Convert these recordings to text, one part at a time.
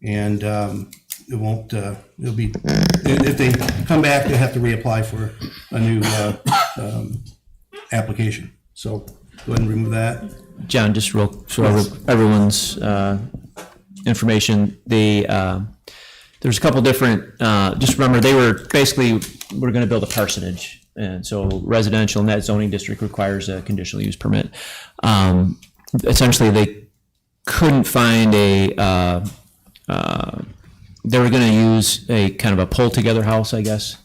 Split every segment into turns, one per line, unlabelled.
and it won't. It'll be if they come back, they have to reapply for a new application. So go ahead and remove that.
John, just real so everyone's information. There's a couple different. Just remember, we're going to build a parsonage, and so residential in that zoning district requires a conditional use permit. Essentially, they couldn't find a. They were going to use a kind of a pull together house, I guess.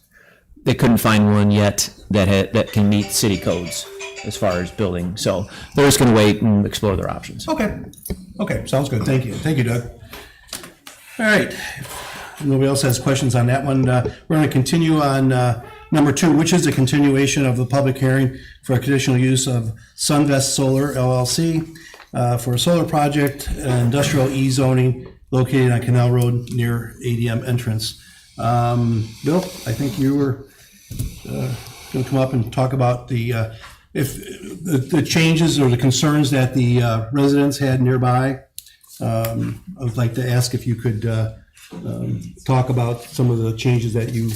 They couldn't find one yet that can meet city codes as far as building. So they're just going to wait and explore their options.
Okay. Okay. Sounds good. Thank you. Thank you, Doug. All right. If nobody else has questions on that one. We're going to continue on number 2, which is a continuation of the public hearing for a conditional use of Sunvest Solar LLC for a solar project, industrial E-zoning located on Canal Road near ADM entrance. Bill, I think you were going to come up and talk about the changes or the concerns that the residents had nearby. I would like to ask if you could talk about some of the changes that you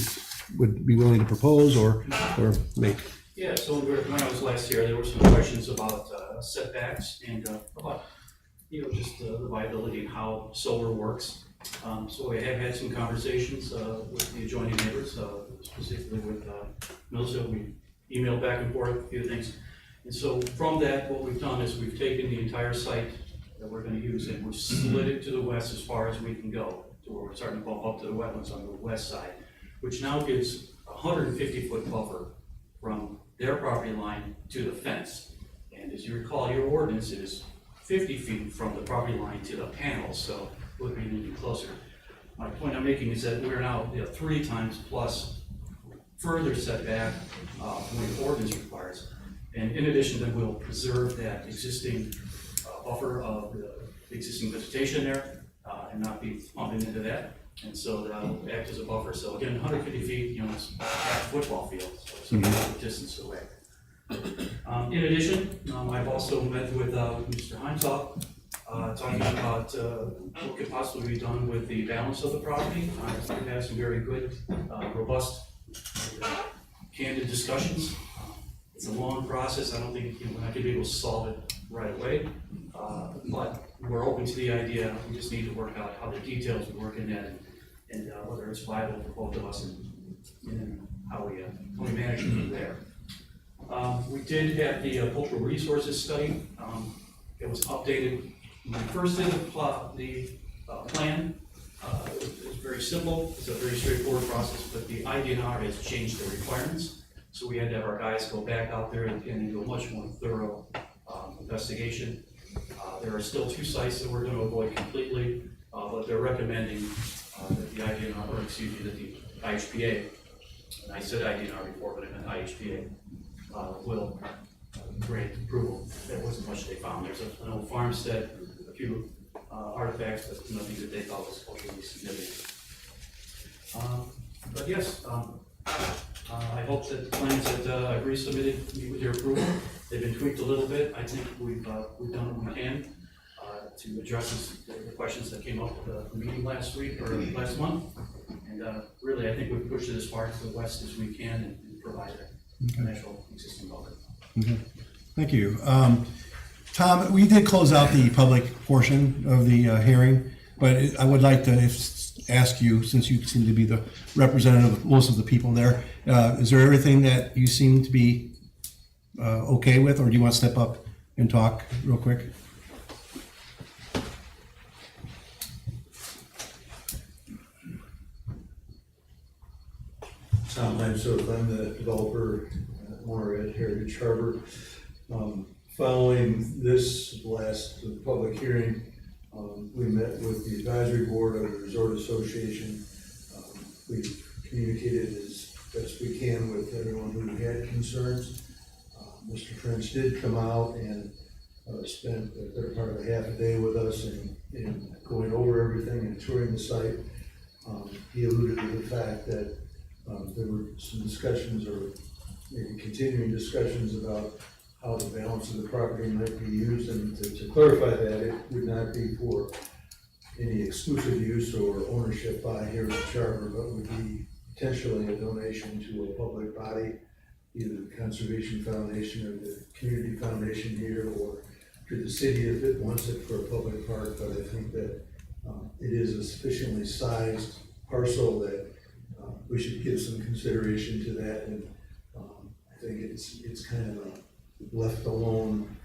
would be willing to propose or make.
Yeah, so when I was last here, there were some questions about setbacks and about just the viability and how solar works. So I have had some conversations with the adjoining neighbors, specifically with Millsville. We emailed back and forth a few things. And so from that, what we've done is we've taken the entire site that we're going to use and we've slid it to the west as far as we can go, to where we're starting to bump up to the wetlands on the west side, which now gives a 150-foot buffer from their property line to the fence. And as you recall, your ordinance is 50 feet from the property line to the panels, so it would be even closer. My point I'm making is that we're now 3 times plus further setback from what the ordinance requires. And in addition, then we'll preserve that existing buffer of the existing vegetation there and not be pumping into that. And so that'll act as a buffer. So again, 150 feet, it's half a football field, so it's a distance away. In addition, I've also met with Mr. Heimtop, talking about what could possibly be done with the balance of the property. We've had some very good, robust, candid discussions. It's a long process. I don't think we're not going to be able to solve it right away, but we're open to the idea. We just need to work out how the details would work in that, and whether it's viable for both of us, and how we manage it from there. We did have the cultural resources study. It was updated when we first did the plan. It was very simple. It's a very straightforward process, but the IDNR has changed the requirements. So we had to have our guys go back out there and do a much more thorough investigation. There are still 2 sites that we're going to avoid completely, but they're recommending that the IDNR, or excuse me, that the IHPA, and I said IDNR before, but I meant IHPA, will grant approval. There wasn't much they found. There's an old farmstead, a few artifacts, but nothing that they thought was culturally significant. But yes, I hope that the plans that I've resubmitted meet with your approval. They've been tweaked a little bit. I think we've done what we can to address the questions that came up at the meeting last week or last month. And really, I think we've pushed it as far to the west as we can and provide a natural existing buffer.
Okay. Thank you. Tom, we did close out the public portion of the hearing, but I would like to ask you, since you seem to be the representative of most of the people there, is there everything that you seem to be okay with, or do you want to step up and talk real quick?
Tom Heimstorf, I'm the developer owner at Heritage Harbor. Following this last public hearing, we met with the advisory board of the Resort Association. We've communicated as best we can with everyone who had concerns. Mr. French did come out and spent a better part of a half a day with us in going over everything and touring the site. He alluded to the fact that there were some discussions, or maybe continuing discussions, about how the balance of the property might be used, and to clarify that, it would not be for any exclusive use or ownership by here in the charter, but would be potentially a donation to a public body, either the Conservation Foundation or the Community Foundation here, or to the city if it wants it for a public park. But I think that it is a sufficiently sized parcel that we should give some consideration to that. And I think it's kind of left alone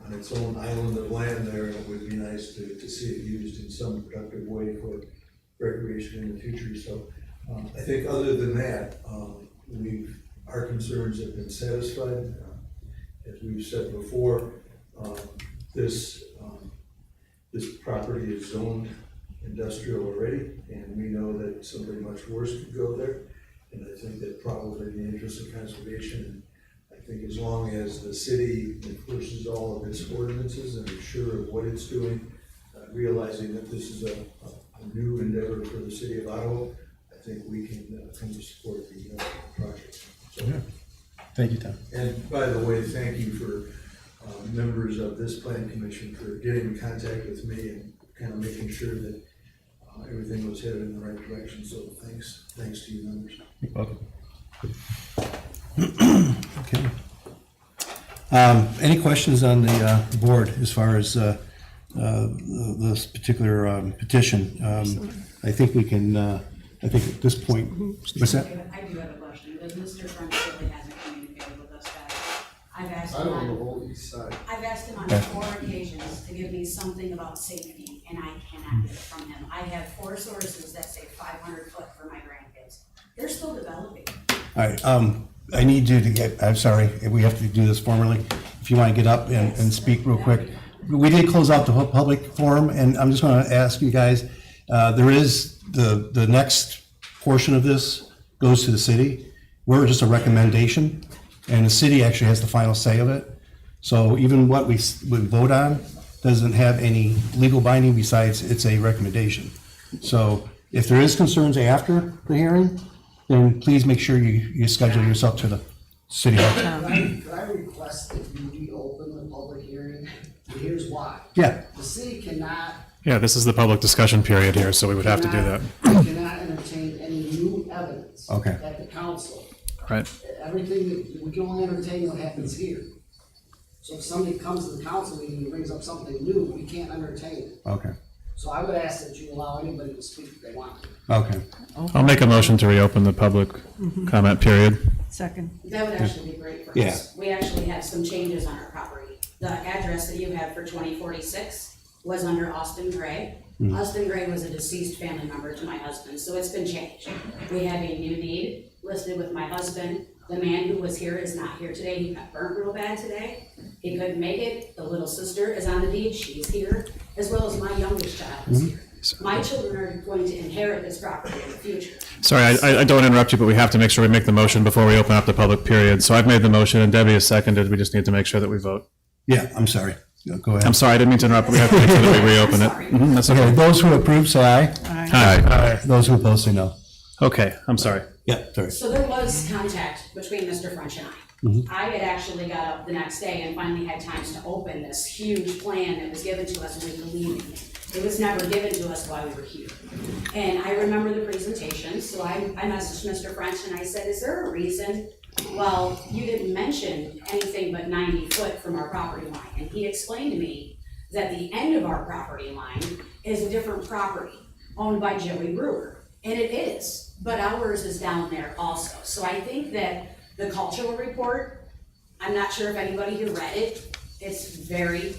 on its own island of land there, and it would be nice to see it used in some productive way for recreation in the future. So I think other than that, our concerns have been satisfied. As we've said before, this property is zoned industrial already, and we know that something much worse could go there. And I think that probably in the interest of conservation, and I think as long as the city enforces all of its ordinances and is sure of what it's doing, realizing that this is a new endeavor for the city of Ottawa, I think we can come to support the project. So,
Yeah. Thank you, Tom.
and by the way, thank you for members of this plan commission for getting in contact with me and kind of making sure that everything was headed in the right direction. So thanks to you members.
You're welcome. Okay. Any questions on the board as far as this particular petition? I think we can, I think at this point, what's that?
I do have a question, because Mr. French really hasn't communicated with us back. I've asked
I
him
don't know
on,
the whole east side.
I've asked him on
Okay.
4 occasions to give me something about safety, and I cannot get it from him. I have 4 sources that say 500 foot for my grandkids. They're still developing.
All right, I need you to get, I'm sorry, we have to do this formally. If you want to get up and speak real quick. We did close out the whole public forum, and I'm just going to ask you guys, there is the next portion of this goes to the city. We're just a recommendation, and the city actually has the final say of it. So even what we vote on doesn't have any legal binding besides it's a recommendation. So if there is concerns after the hearing, then please make sure you schedule yourself to the city hall.
Could I request that you reopen the public hearing? And here's why.
Yeah,
The city cannot.
Yeah, this is the public discussion period here, so we would have to do that.
Cannot entertain any new evidence.
Okay.
At the council.
Right.
Everything, we can only entertain what happens here. So if somebody comes to the council meeting and brings up something new, we can't entertain it.
okay,
So I would ask that you allow anybody to speak if they want to.
okay.
I'll make a motion to reopen the public comment period.
Second.
That would actually be great for
Yeah.
us. We actually have some changes on our property. The address that you have for 2046 was under Austin Gray. Austin Gray was a deceased family member to my husband, so it's been changed. We have a new deed listed with my husband. The man who was here is not here today. He got burnt real bad today. He couldn't make it. The little sister is on the deed. She's here, as well as my youngest child is here. My children are going to inherit this property in the future.
Sorry, I don't interrupt you, but we have to make sure we make the motion before we open up the public period. So I've made the motion and Debbie has seconded. We just need to make sure that we vote.
Yeah, I'm sorry. Go ahead.
I'm sorry, I didn't mean to interrupt, but we have to make sure that we reopen it.
Sorry.
That's
Okay,
okay.
those who approve, say aye.
Hi.
Those who oppose, say no.
Okay, I'm sorry.
Yeah, sorry.
So there was contact between Mr. French and I. I had actually got up the next day and finally had times to open this huge plan that was given to us and we believed in it. It was never given to us while we were here. And I remember the presentation, so I messaged Mr. French and I said, is there a reason? Well, you didn't mention anything but 90 foot from our property line. And he explained to me that the end of our property line is a different property owned by Joey Brewer. And it is, but ours is down there also. So I think that the cultural report, I'm not sure if anybody here read it. It's very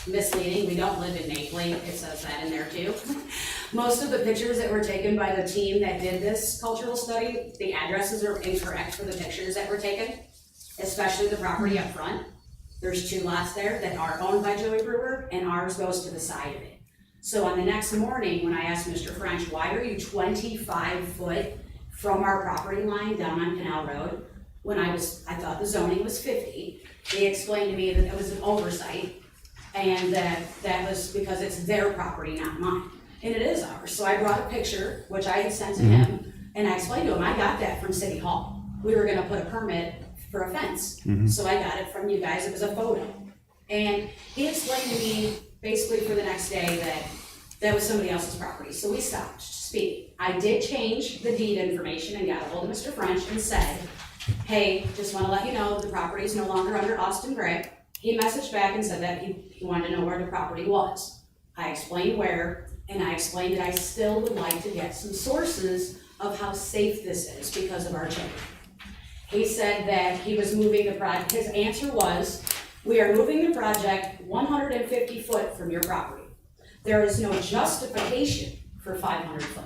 misleading. We don't live in Naples. It says that in there too. Most of the pictures that were taken by the team that did this cultural study, the addresses are incorrect for the pictures that were taken, especially the property up front. There's 2 lots there that are owned by Joey Brewer and ours goes to the side of it. So on the next morning, when I asked Mr. French, why are you 25 foot from our property line down on Canal Road? When I thought the zoning was 50, they explained to me that it was an oversight and that was because it's their property, not mine. And it is ours. So I brought a picture, which I had sent to him, and I explained to him, I got that from City Hall. We were gonna put a permit for a fence. So I got it from you guys. It was a photo. And he explained to me basically for the next day that That was somebody else's property, so we stopped speaking. I did change the deed information and got a hold of Mr. French and said, hey, just wanna let you know, the property is no longer under Austin Gray. He messaged back and said that he wanted to know where the property was. I explained where, and I explained that I still would like to get some sources of how safe this is because of our children. He said that he was moving the project, his answer was, we are moving the project 150 foot from your property. There is no justification for 500 foot.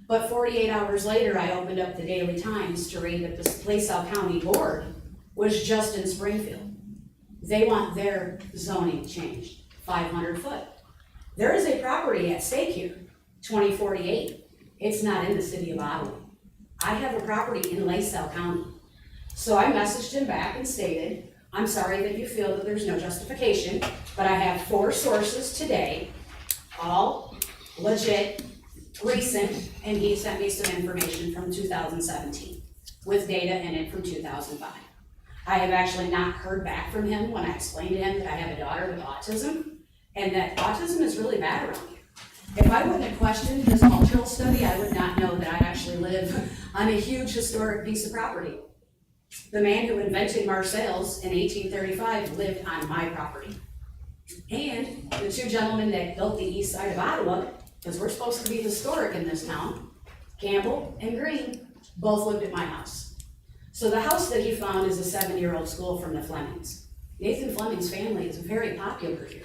But 48 hours later, I opened up the Daily Times to read that the LaSalle County Board was just in Springfield. They want their zoning changed, 500 foot. There is a property at stake here, 2048. It's not in the city of Ottawa. I have a property in LaSalle County. So I messaged him back and stated, I'm sorry that you feel that there's no justification, but I have 4 sources today, all legit, recent, and he sent me some information from 2017 with data in it from 2005. I have actually not heard back from him when I explained to him that I have a daughter with autism and that autism is really bad around here. If I wouldn't have questioned his cultural study, I would not know that I actually live on a huge historic piece of property. The man who invented Marseilles in 1835 lived on my property. And the 2 gentlemen that built the east side of Ottawa, because we're supposed to be historic in this town, Campbell and Green, both lived at my house. So the house that he found is a 7-year-old school from the Flemings. Nathan Fleming's family is very popular here,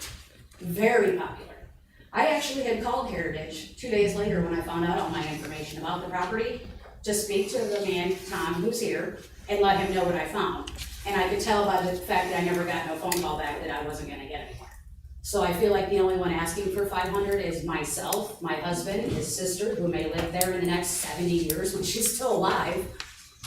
very popular. I actually had called Heritage 2 days later when I found out all my information about the property to speak to the man, Tom, who's here, and let him know what I found. And I could tell by the fact that I never got no phone call back that I wasn't gonna get anywhere. So I feel like the only one asking for 500 is myself, my husband, his sister, who may live there in the next 70 years when she's still alive.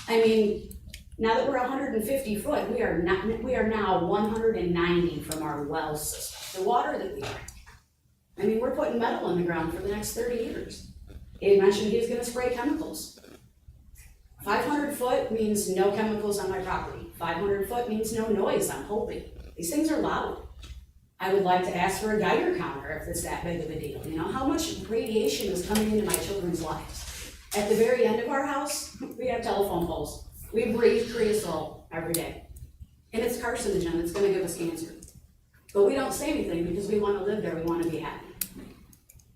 I mean, now that we're 150 foot, we are now 190 from our well system, the water that we drink. I mean, we're putting metal in the ground for the next 30 years. He mentioned he was gonna spray chemicals. 500 foot means no chemicals on my property. 500 foot means no noise, I'm hoping. These things are loud. I would like to ask for a Geiger counter if it's that big of a deal. You know, how much radiation is coming into my children's lives? At the very end of our house, we have telephone poles. We breathe creosote every day. And it's carcinogen, it's gonna give us cancer. But we don't say anything because we wanna live there, we wanna be happy.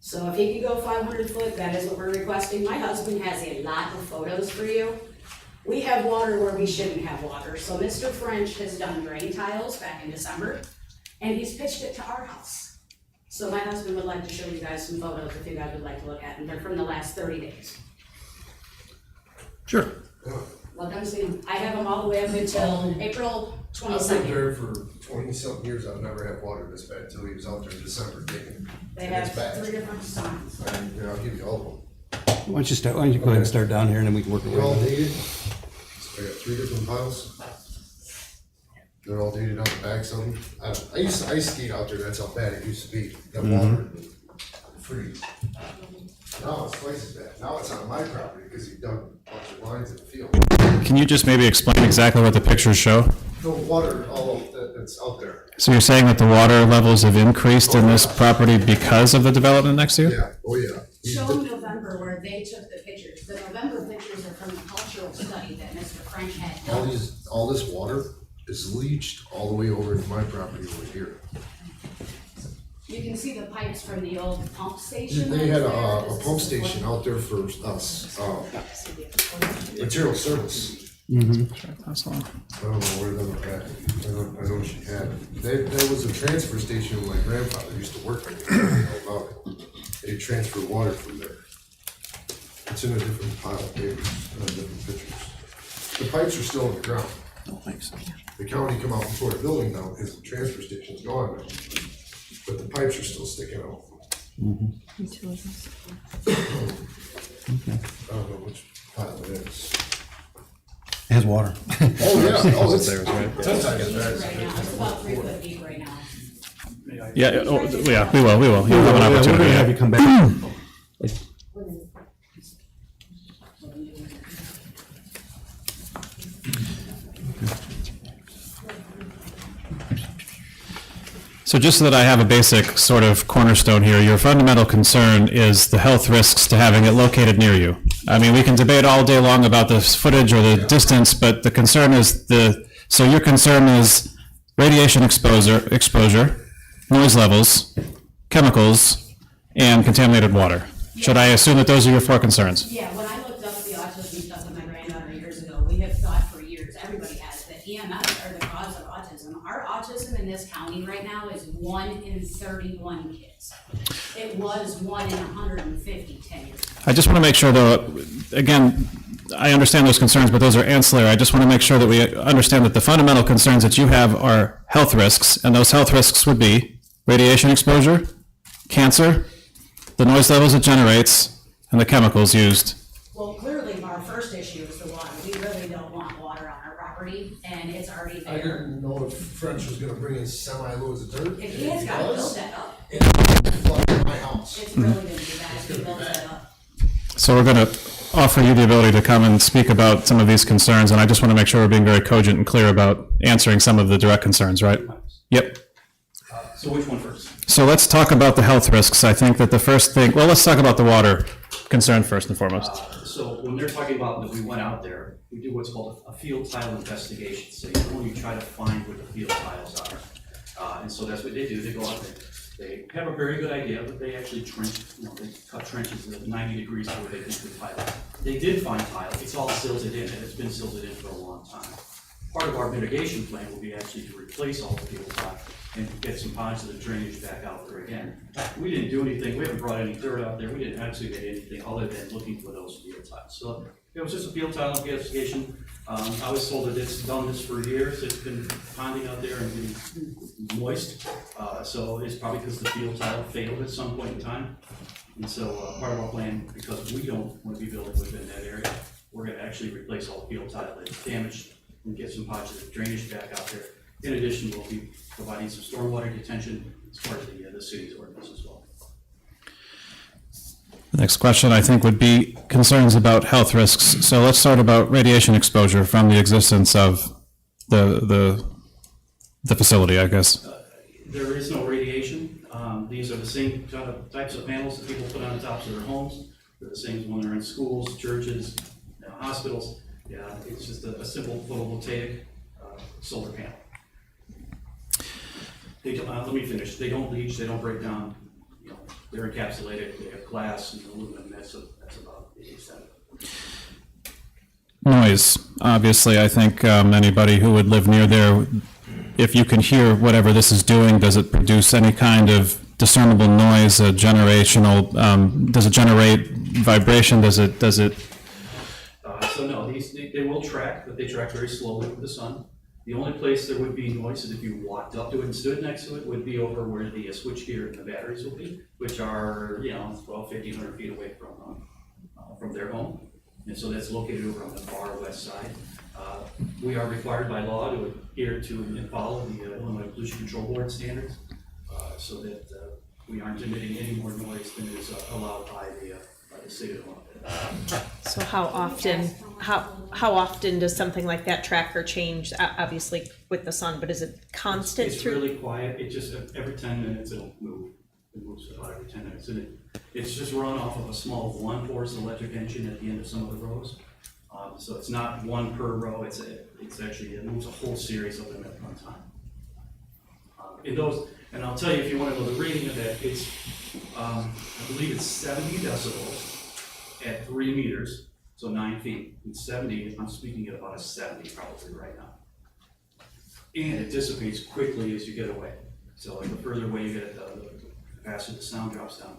So if he could go 500 foot, that is what we're requesting. My husband has a lot of photos for you. We have water where we shouldn't have water. So Mr. French has done drain tiles back in December, and he's pitched it to our house. So my husband would like to show you guys some photos if you guys would like to look at them. They're from the last 30 days.
Sure.
Let them see them. I have them all the way up until April
I've been
22nd.
there for 20-something years, I've never had water this bad until he was out there in December digging.
They
And it's
have
bad.
3 different signs.
And I'll give you all of them.
Why don't you go ahead and start down here and then we can work
They're all
around.
dated. I got 3 different piles. They're all dated on the backs of them. I used to ice skate out there, that's how bad it used to be. That water, free. Now it's twice as bad. Now it's on my property because he dug a bunch of lines in the field.
Can you just maybe explain exactly what the pictures show?
The water, all that's out there.
So you're saying that the water levels have increased in this property because of the development next year?
Yeah, oh yeah. He's
Show
dug-
November where they took the pictures. The November pictures are from the cultural study that Mr. French had
All
done.
all this water is leached all the way over to my property over here.
You can see the pipes from the old pump station.
They had
that
a
was there.
pump
This is
station
what-
out there for us, material service.
That's all.
I don't know where they were at. I know she had it. There was a transfer station where my grandfather used to work. I didn't know about it. They transfer water from there. It's in a different pile of papers, different pictures. The pipes are still in the ground.
No, thanks.
The county come out and tore the building down because the transfer station's gone now. But the pipes are still sticking out. I don't know which pile it is.
It has water.
Oh, yeah, oh, it's
Theirs, right?
10 times
Deep
bad.
right now. It's about 3 foot deep right now.
Yeah, oh, yeah, we will. You'll have an
We're gonna
opportunity.
have you come back.
So just so that I have a basic sort of cornerstone here, your fundamental concern is the health risks to having it located near you. I mean, we can debate all day long about the footage or the distance, but the concern is so your concern is radiation exposure, noise levels, chemicals, and contaminated water. Should I assume that those are your 4 concerns?
Yeah, when I looked up the autism stuff with my granddaughter years ago, we have thought for years, everybody has, that EMS are the cause of autism. Our autism in this county right now is 1 in 31 kids. It was 1 in 150 10 years ago.
I just want to make sure, though, again, I understand those concerns, but those are ancillary. I just want to make sure that we understand that the fundamental concerns that you have are health risks, and those health risks would be radiation exposure, cancer, the noise levels it generates, and the chemicals used.
Well, clearly, our first issue is the water. We really don't want water on our property, and it's already
I
there.
didn't know if French was gonna bring in semi-loads of dirt.
If he has got to build that up,
It flooded my house.
it's really gonna be bad if he builds that up.
So we're going to offer you the ability to come and speak about some of these concerns, and I just want to make sure we're being very cogent and clear about answering some of the direct concerns, right? Yep.
So which one first?
So let's talk about the health risks. I think that the first thing, well, let's talk about the water concern first and foremost.
So when they're talking about that we went out there, we do what's called a field tile investigation. So you only try to find where the field tiles are. And so that's what they do. They go out there. They have a very good idea, but they actually trench, they cut trenches at 90 degrees to where they think the tile. They did find tile. It's all silted in, and it's been silted in for a long time. Part of our mitigation plan will be actually to replace all the field tile and get some positive drainage back out there again. We didn't do anything, we haven't brought any dirt out there, we didn't actually get anything other than looking for those field tiles. So it was just a field tile investigation. I was told that it's done this for years, it's been ponding out there and getting moist. So it's probably because the field tile failed at some point in time. And so part of our plan, because we don't want to be building within that area, we're gonna actually replace all the field tile that's damaged and get some positive drainage back out there. In addition, we'll be providing some stormwater detention as part of the city's ordinance as well.
The next question, I think, would be concerns about health risks. So let's start about radiation exposure from the existence of the facility, I guess.
There is no radiation. These are the same types of panels that people put on the tops of their homes. They're the same as when they're in schools, churches, hospitals. Yeah, it's just a simple photovoltaic solar panel. They don't, let me finish. They don't leach, they don't break down. You know, they're encapsulated. They have glass and aluminum. That's about the extent of it.
Noise, obviously, I think anybody who would live near there, if you can hear whatever this is doing, does it produce any kind of discernible noise, a generational, does it generate vibration, does it?
So no, they will track, but they track very slowly with the sun. The only place there would be noise is if you walked up to it and stood next to it, would be over where the switchgear and the batteries will be, which are, 12, 1,500 feet away from their home. And so that's located over on the far west side. We are required by law to adhere to and follow the Illinois Pollution Control Board standards, so that we aren't emitting any more noise than is allowed by the state of Illinois.
So how often does something like that tracker change? Obviously with the sun, but is it constant
It's
through?
really quiet. It just, every 10 minutes it'll move. It moves about every 10 minutes. And it's just run off of a small 1-horse electric engine at the end of some of the rows. So it's not one per row. It's actually, it moves a whole series of them at one time. And I'll tell you, if you want to know the rating of that, it's, I believe it's 70 decibels at 3 meters, so 9 feet. And 70, I'm speaking at about a 70 probably right now. And it dissipates quickly as you get away. So like the further away you get, the faster the sound drops down.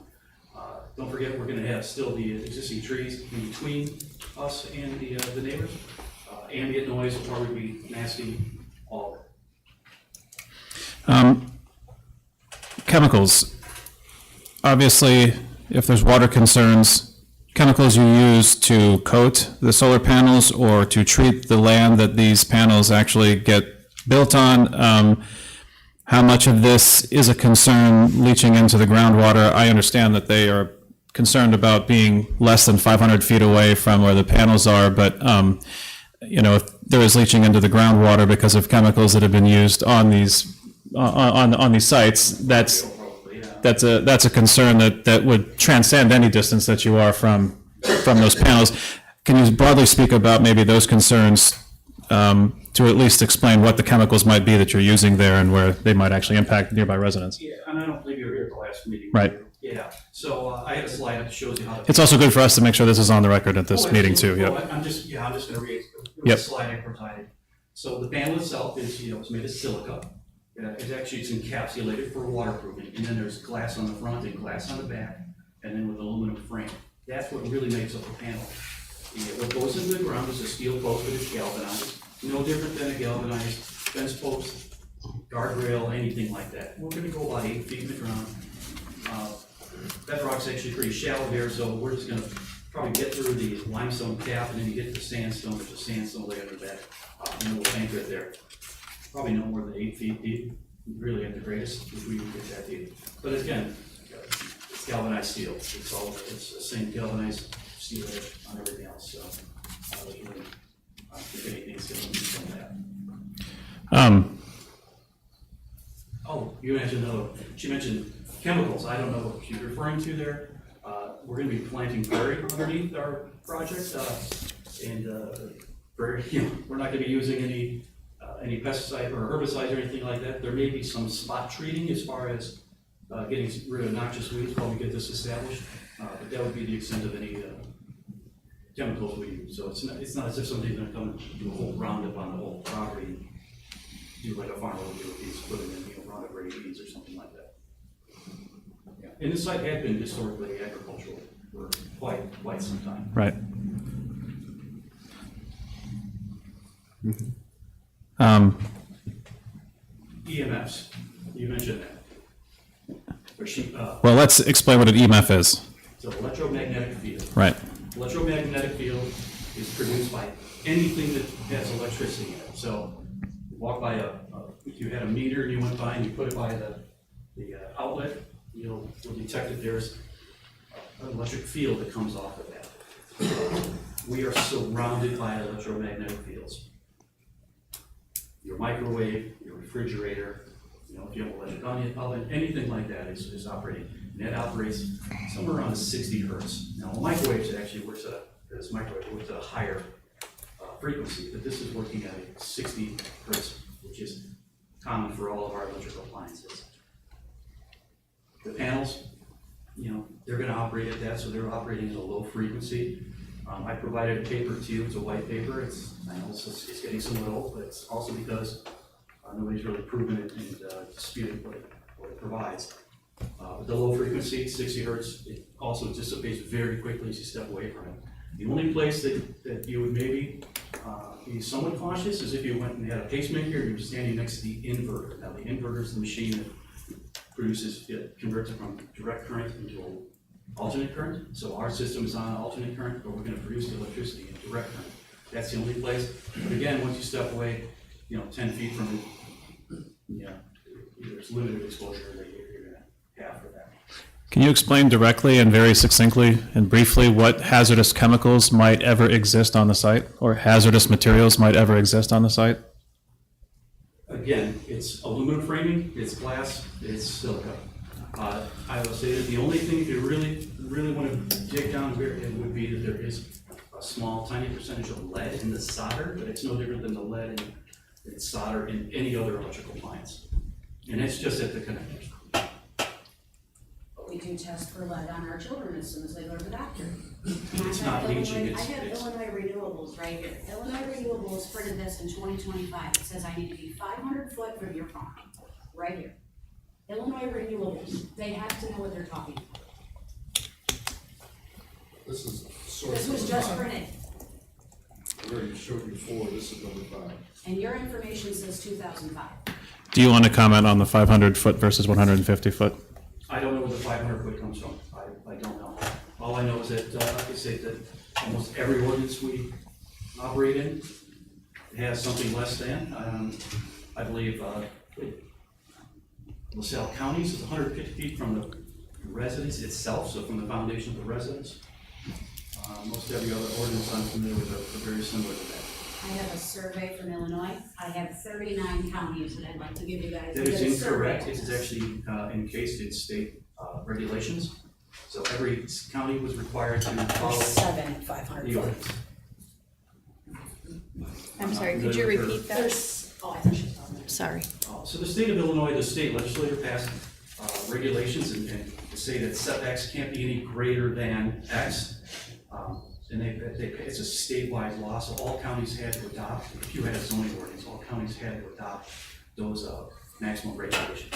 Don't forget, we're gonna have still the existing trees in between us and the neighbors. Ambient noise will probably be masking all of it.
Chemicals. Obviously, if there's water concerns, chemicals you use to coat the solar panels or to treat the land that these panels actually get built on, how much of this is a concern leaching into the groundwater? I understand that they are concerned about being less than 500 feet away from where the panels are, but if there is leaching into the groundwater because of chemicals that have been used on these on these sites,
Probably, yeah.
that's a concern that would transcend any distance that you are from those panels. Can you broadly speak about maybe those concerns, to at least explain what the chemicals might be that you're using there and where they might actually impact nearby residents?
Yeah, and I don't believe you were here at the last meeting.
Right.
Yeah, so I have a slide that shows you how to.
It's also good for us to make sure this is on the record at this
Oh,
meeting too.
absolutely.
Yep.
Oh, I'm just gonna read
Yep.
the slide I provided. So the panel itself is, it's made of silica. It's encapsulated for waterproofing, and then there's glass on the front and glass on the back, and then with aluminum frame. That's what really makes up the panel. What goes into the ground is a steel post that is galvanized, no different than a galvanized fence post, guardrail, anything like that. We're gonna go about 8 feet in the ground. Bedrock's actually pretty shallow here, so we're just gonna probably get through the limestone cap, and then you get to the sandstone, there's a sandstone layer under that, and we'll anchor it there. Probably no more than 8 feet deep, really at the greatest, if we can get that deep. But again, it's galvanized steel, it's the same galvanized steel on everything else, so, I don't think anything's gonna be from that. Oh, you mentioned, she mentioned chemicals, I don't know what she's referring to there. We're gonna be planting prairie underneath our project, and, prairie, we're not gonna be using any pesticide or herbicides or anything like that. There may be some spot treating as far as, getting rid of noxious weeds while we get this established, but that would be the extent of any, chemicals we use. So it's not as if somebody's gonna come and do a whole roundup on the whole property, and do like a farmer would do with these, put in, roundup ready weeds or something like that. Yeah, and this site had been historically agricultural for quite some time.
Right.
EMFs, you mentioned that. Or
Well, let's explain what an EMF is.
so electromagnetic field.
Right.
Electromagnetic field is produced by anything that has electricity in it. So you walk by if you had a meter and you went by and you put it by the outlet, you'll detect that there's an electric field that comes off of that. We are surrounded by electromagnetic fields. Your microwave, your refrigerator, if you have an electric oven, anything like that is operating. And that operates somewhere around 60 hertz. Now, a microwave actually works at a higher frequency, but this is working at a 60 hertz, which is common for all of our electrical appliances. The panels, they're gonna operate at that, so they're operating at a low frequency. I provided a paper to you, it's a white paper, I know it's getting somewhat old, but it's also because nobody's really proven it and disputed what it provides. The low frequency, 60 hertz, it also dissipates very quickly as you step away from it. The only place that you would maybe be somewhat cautious is if you went and had a pacemaker and you were standing next to the inverter. Now, the inverter is the machine that converts it from direct current into an alternate current. So our system is on alternate current, but we're gonna produce the electricity in direct current. That's the only place. But again, once you step away, 10 feet from it, there's limited exposure that you're gonna have for that.
Can you explain directly and very succinctly and briefly what hazardous chemicals might ever exist on the site, or hazardous materials might ever exist on the site?
Again, it's aluminum framing, it's glass, it's silica. I will say that the only thing if you really want to dig down here, it would be that there is a small, tiny percentage of lead in the solder, but it's no different than the lead in solder in any other electrical appliance. And it's just at the connectors.
But we do test for lead on our children as soon as they go to the doctor.
It's not leaching,
I have Illinois Renewables right here. Illinois Renewables printed this in 2025. It says I need to be 500 foot from your farm, right here. Illinois Renewables, they have to know what they're talking about.
This is source
This was
number
just
5.
printed,
I already showed you 4, this is number 5.
and your information says 2005.
Do you want to comment on the 500 foot versus 150 foot?
I don't know where the 500 foot comes from. I don't know. All I know is that, like I say, that almost every ordinance we operate in has something less than. I believe LaSalle County's is 150 feet from the residence itself, so from the foundation of the residence. Most every other ordinance I'm familiar with are very similar to that.
I have a survey from Illinois. I have 39 counties that I'd like to give you guys.
That is
Get a survey
incorrect.
on
It is
this.
actually encased in state regulations. So every county was required to follow
There's 7 at 500
the
foot.
ordinance.
I'm sorry, could you repeat that?
There's, oh, I thought she was talking about.
Sorry.
So the state of Illinois, the state legislature passed regulations and to say that setbacks can't be any greater than X. And it's a statewide law, so all counties had to adopt, if you had a zoning ordinance, all counties had to adopt those maximum regulations.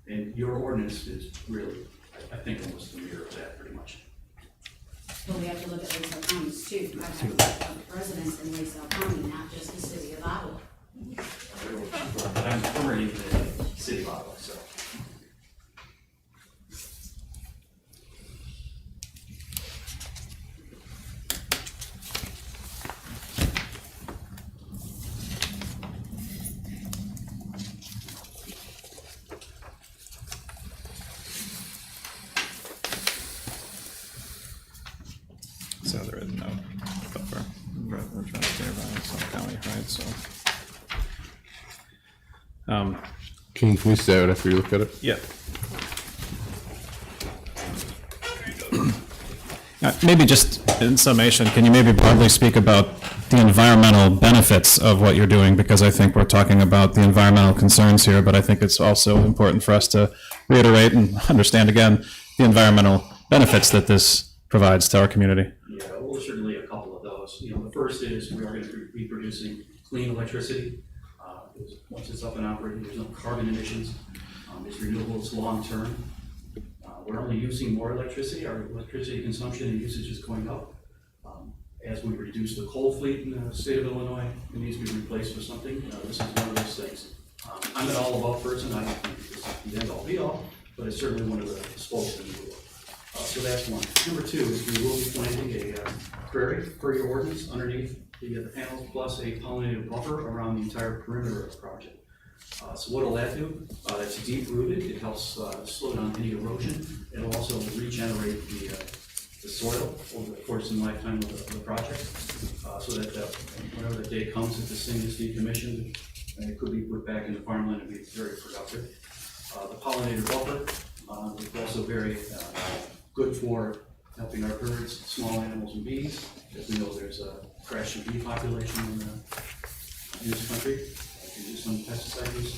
And your ordinance is really, I think, almost the mirror of that, pretty much.
But we have to look at Lacey counties too. I have to look at residents in Lacey County, not just the city of Ottawa.
But I'm currently in the city of Ottawa, so.
So there is no buffer. We're trying to stay around some county, right, so.
Can we stay out after you look at it?
Yeah. Maybe just in summation, can you maybe broadly speak about the environmental benefits of what you're doing? Because I think we're talking about the environmental concerns here, but I think it's also important for us to reiterate and understand again the environmental benefits that this provides to our community.
Yeah, well, certainly a couple of those. You know, the first is we are going to be producing clean electricity. Once it's up and operating, there's no carbon emissions. It's renewable, it's long-term. We're only using more electricity. Our electricity consumption and usage is going up. As we reduce the coal fleet in the state of Illinois, it needs to be replaced with something. This is one of those things. I'm an all-about person. I don't think this is the end-all be-all, but it's certainly one of the spokes in the wheel. So that's one. Number two is we will be planting a prairie per your ordinance underneath the panels, plus a pollinated buffer around the entire perimeter of the project. So what will that do? It's deep rooted. It helps slow down any erosion. It'll also regenerate the soil over the course and lifetime of the project, so that whenever the day comes that this thing is decommissioned, it could be put back into farmland and be very productive. The pollinated buffer is also very good for helping our birds, small animals, and bees. As we know, there's a crashing bee population in this country. Due to some pesticide use.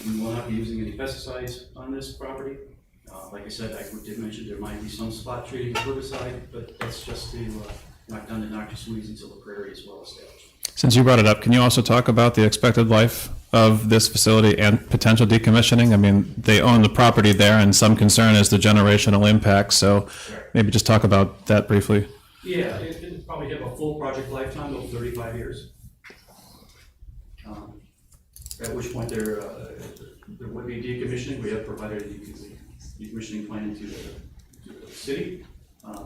We will not be using any pesticides on this property. Like I said, I did mention there might be some spot treating of herbicide, but that's just to knock down the noxious weeds until the prairie is well established.
Since you brought it up, can you also talk about the expected life of this facility and potential decommissioning? I mean, they own the property there, and some concern is the generational impact, so maybe just talk about that briefly.
Yeah, it'll probably have a full project lifetime of 35 years. At which point there would be decommissioning. We have provided a decommissioning plan to the city.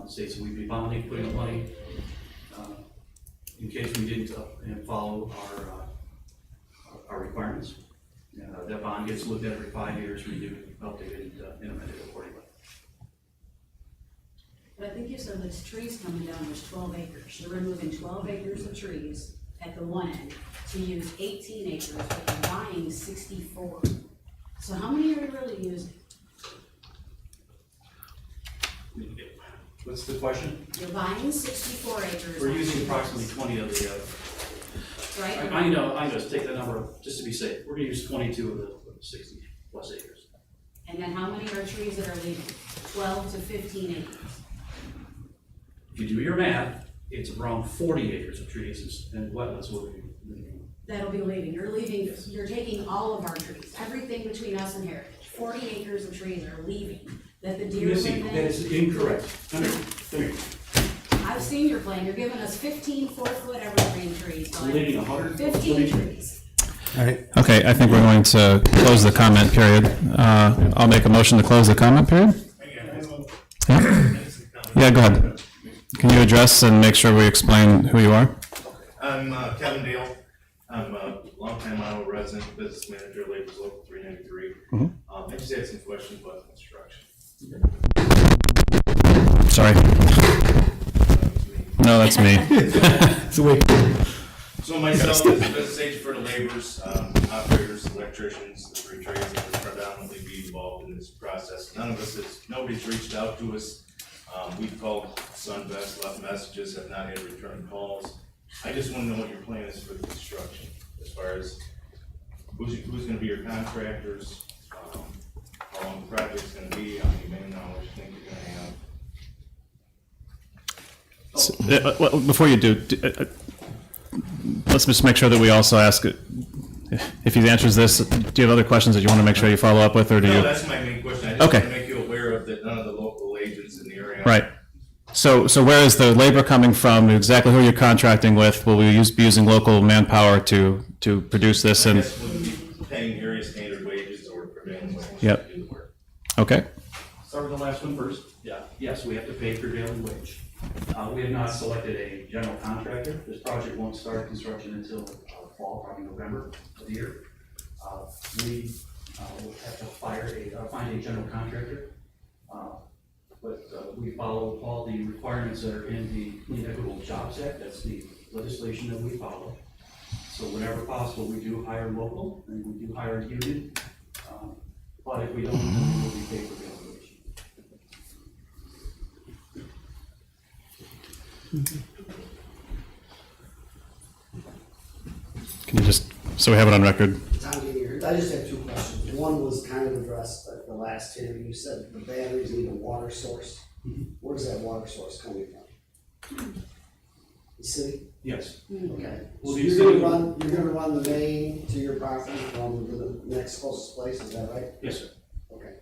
States that we'd be bonding, putting up money in case we didn't follow our requirements. That bond gets looked at every 5 years, renewed, updated, and amended accordingly.
But I think you said there's trees coming down, there's 12 acres. You're removing 12 acres of trees at the one end to use 18 acres, but you're buying 64. So how many are we really using?
What's the question?
You're buying 64 acres.
We're using approximately 20 of the,
Right?
I know, just take that number, just to be safe. We're gonna use 22 of the 60 plus acres.
And then how many are trees that are leaving? 12 to 15 acres.
If you do your math, it's around 40 acres of trees and wetlands will be leaving.
That'll be leaving. You're taking all of our trees, everything between us and Heritage. 40 acres of trees are leaving, that the deer
Missy,
live
that
in.
is incorrect. Come here.
I've seen your plan. You're giving us 15 4-foot evergreen trees,
I'm leaving
bud.
120
15
trees.
trees.
All right,
Okay, I think we're going to close the comment period. I'll make a motion to close the comment period. Yeah, go ahead. Can you address and make sure we explain who you are?
I'm Kevin Dale. I'm a longtime Iowa resident, business manager, Labors Local 393. I just had some questions about the construction.
Sorry. No, No, that's me.
It's a wait.
So myself, as a business agent for the laborers, operators, electricians, the three trades that would predominantly be involved in this process. Nobody's reached out to us. We've called Sunvest, left messages, have not had return calls. I just want to know what your plan is for the construction, as far as who's gonna be your contractors, how long the project's gonna be, how many man-hours you think you're gonna have.
Well, before you do, let's just make sure that we also ask, if he answers this, do you have other questions that you want to make sure you follow up with, or do
No,
you?
that's my main question. I just
Okay.
want to make you aware of that none of the local agents in the area.
Right. So where is the labor coming from? Exactly who you're contracting with? Will we be using local manpower to produce this?
I
And
guess we'll be paying area standard wages or prevailing wages
Yep.
to do the work.
okay,
Start with the last one first. Yeah, yes, we have to pay prevailing wage. We have not selected a general contractor. This project won't start construction until fall, probably November of the year. We will have to find a general contractor. But we follow all the requirements that are in the Clean Equitable Jobs Act. That's the legislation that we follow. So whenever possible, we do hire local and we do hire union. But if we don't, then we will be paid prevailing wage.
can you just, so we have it on record?
Tom, I just have two questions. One was kind of addressed at the last hearing. You said the batteries need a water source. Where's that water source coming from? The city?
Yes.
Okay.
Well,
So
the
you're
city-
gonna run the main to your property from the next closest place, is that right?
Yes, sir.
Okay.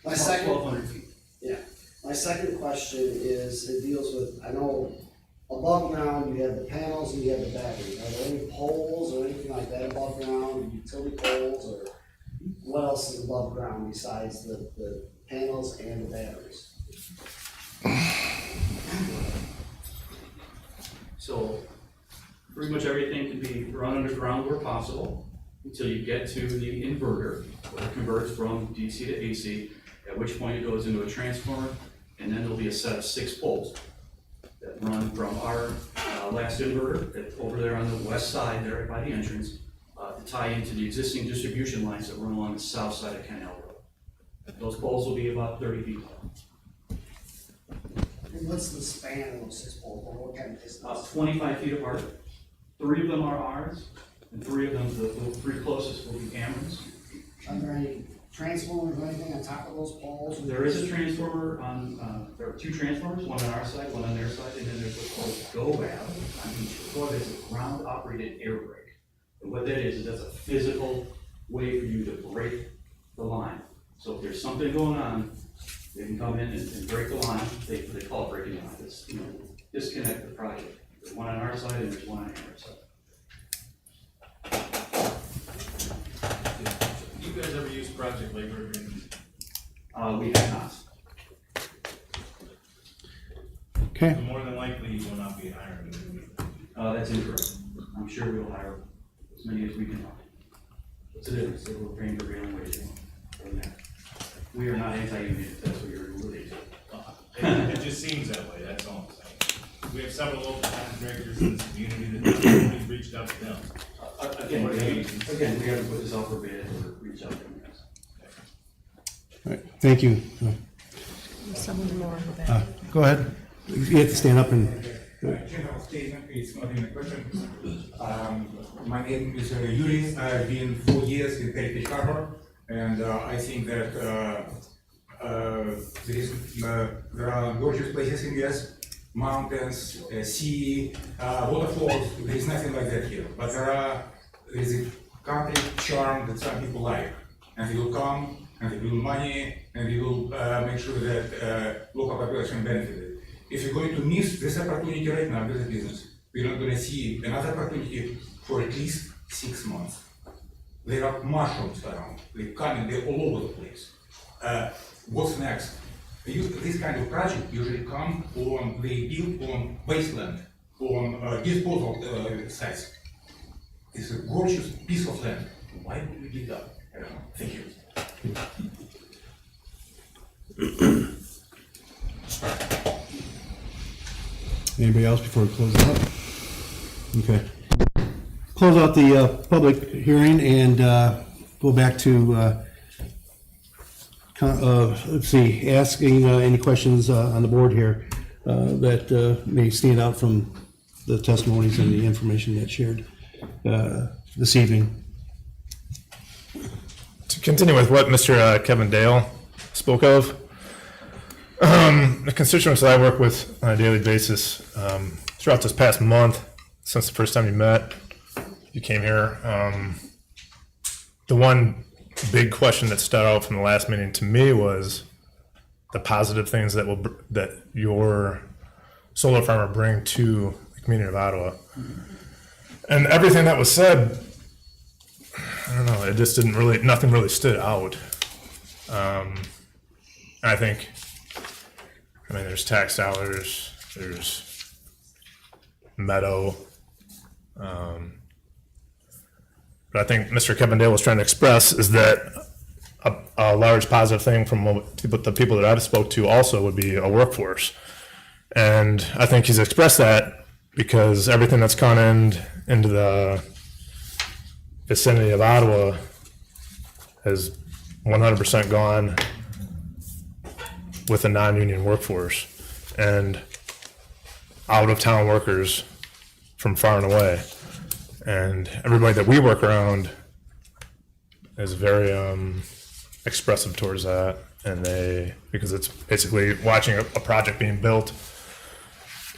My second,
1,200 feet.
yeah, my second question is, it deals with, I know above ground, you have the panels and you have the battery. Are there any poles or anything like that above ground, utility poles, or what else is above ground besides the panels and the batteries?
So pretty much everything can be run underground where possible until you get to the inverter, where it converts from DC to AC, at which point it goes into a transformer, and then there'll be a set of 6 poles that run from our last inverter that's over there on the west side there right by the entrance to tie into the existing distribution lines that run along the south side of Canal Road. Those poles will be about 30 feet tall.
And what's the span of those 6 poles, or what kind of distance?
25 feet apart. 3 of them are ours, and 3 of them, the 3 closest will be Cameron's.
Are there any transformers or anything on top of those poles?
There is a transformer on, there are 2 transformers, one on our side, one on their side, and then there's what's called go valve on each. What is a ground operated air brake. And what that is that's a physical way for you to break the line. So if there's something going on, they can come in and break the line. They call it breaking the line. It's, disconnect the project. There's one on our side and there's one on our side.
Do you guys ever use project labor agreements?
We have not.
Okay,
More than likely, you will not be hiring.
That's incorrect. I'm sure we'll hire as many as we can. What's the difference? We're paying prevailing wage. We are not anti-union, if that's what you're alluding to.
It just seems that way, that's all I'm saying. We have several local contractors in this community that nobody's reached out to them.
Again, we haven't put this out for bid or reach out to them.
all right, thank you.
Someone more in the back.
Go ahead. You have to stand up and,
General statement is not in the question. My name is Yuri. I've been 4 years in Heritage Harbor, and I think that there are gorgeous places in US, mountains, sea, waterfalls. There is nothing like that here. But there is a country charm that some people like, and they will come and they will money and they will make sure that local population benefits. If you're going to miss this opportunity right now with the business, we're not going to see another opportunity for at least 6 months. There are mushrooms around. They're coming, they're all over the place. What's next? This kind of project usually come on, they build on wasteland, on disposal sites. It's a gorgeous piece of land. Why would we give that? I don't know. Thank you.
Anybody else before we close it up? Okay. Close out the public hearing and go back to, let's see, asking any questions on the board here that may stand out from the testimonies and the information that's shared this evening.
To continue with what Mr. Kevin Dale spoke of, the constituents that I work with on a daily basis, throughout this past month, since the first time you came here, the one big question that stood out from the last meeting to me was the positive things that your solar farm will bring to the community of Ottawa. And everything that was said, I don't know, it just nothing really stood out. I think, there's tax dollars, there's meadow, but I think Mr. Kevin Dale was trying to express is that a large positive thing from the people that I've spoke to also would be a workforce. And I think he's expressed that because everything that's gone into the vicinity of Ottawa has 100% gone with a non-union workforce and out-of-town workers from far and away. And everybody that we work around is very expressive towards that, and because it's basically watching a project being built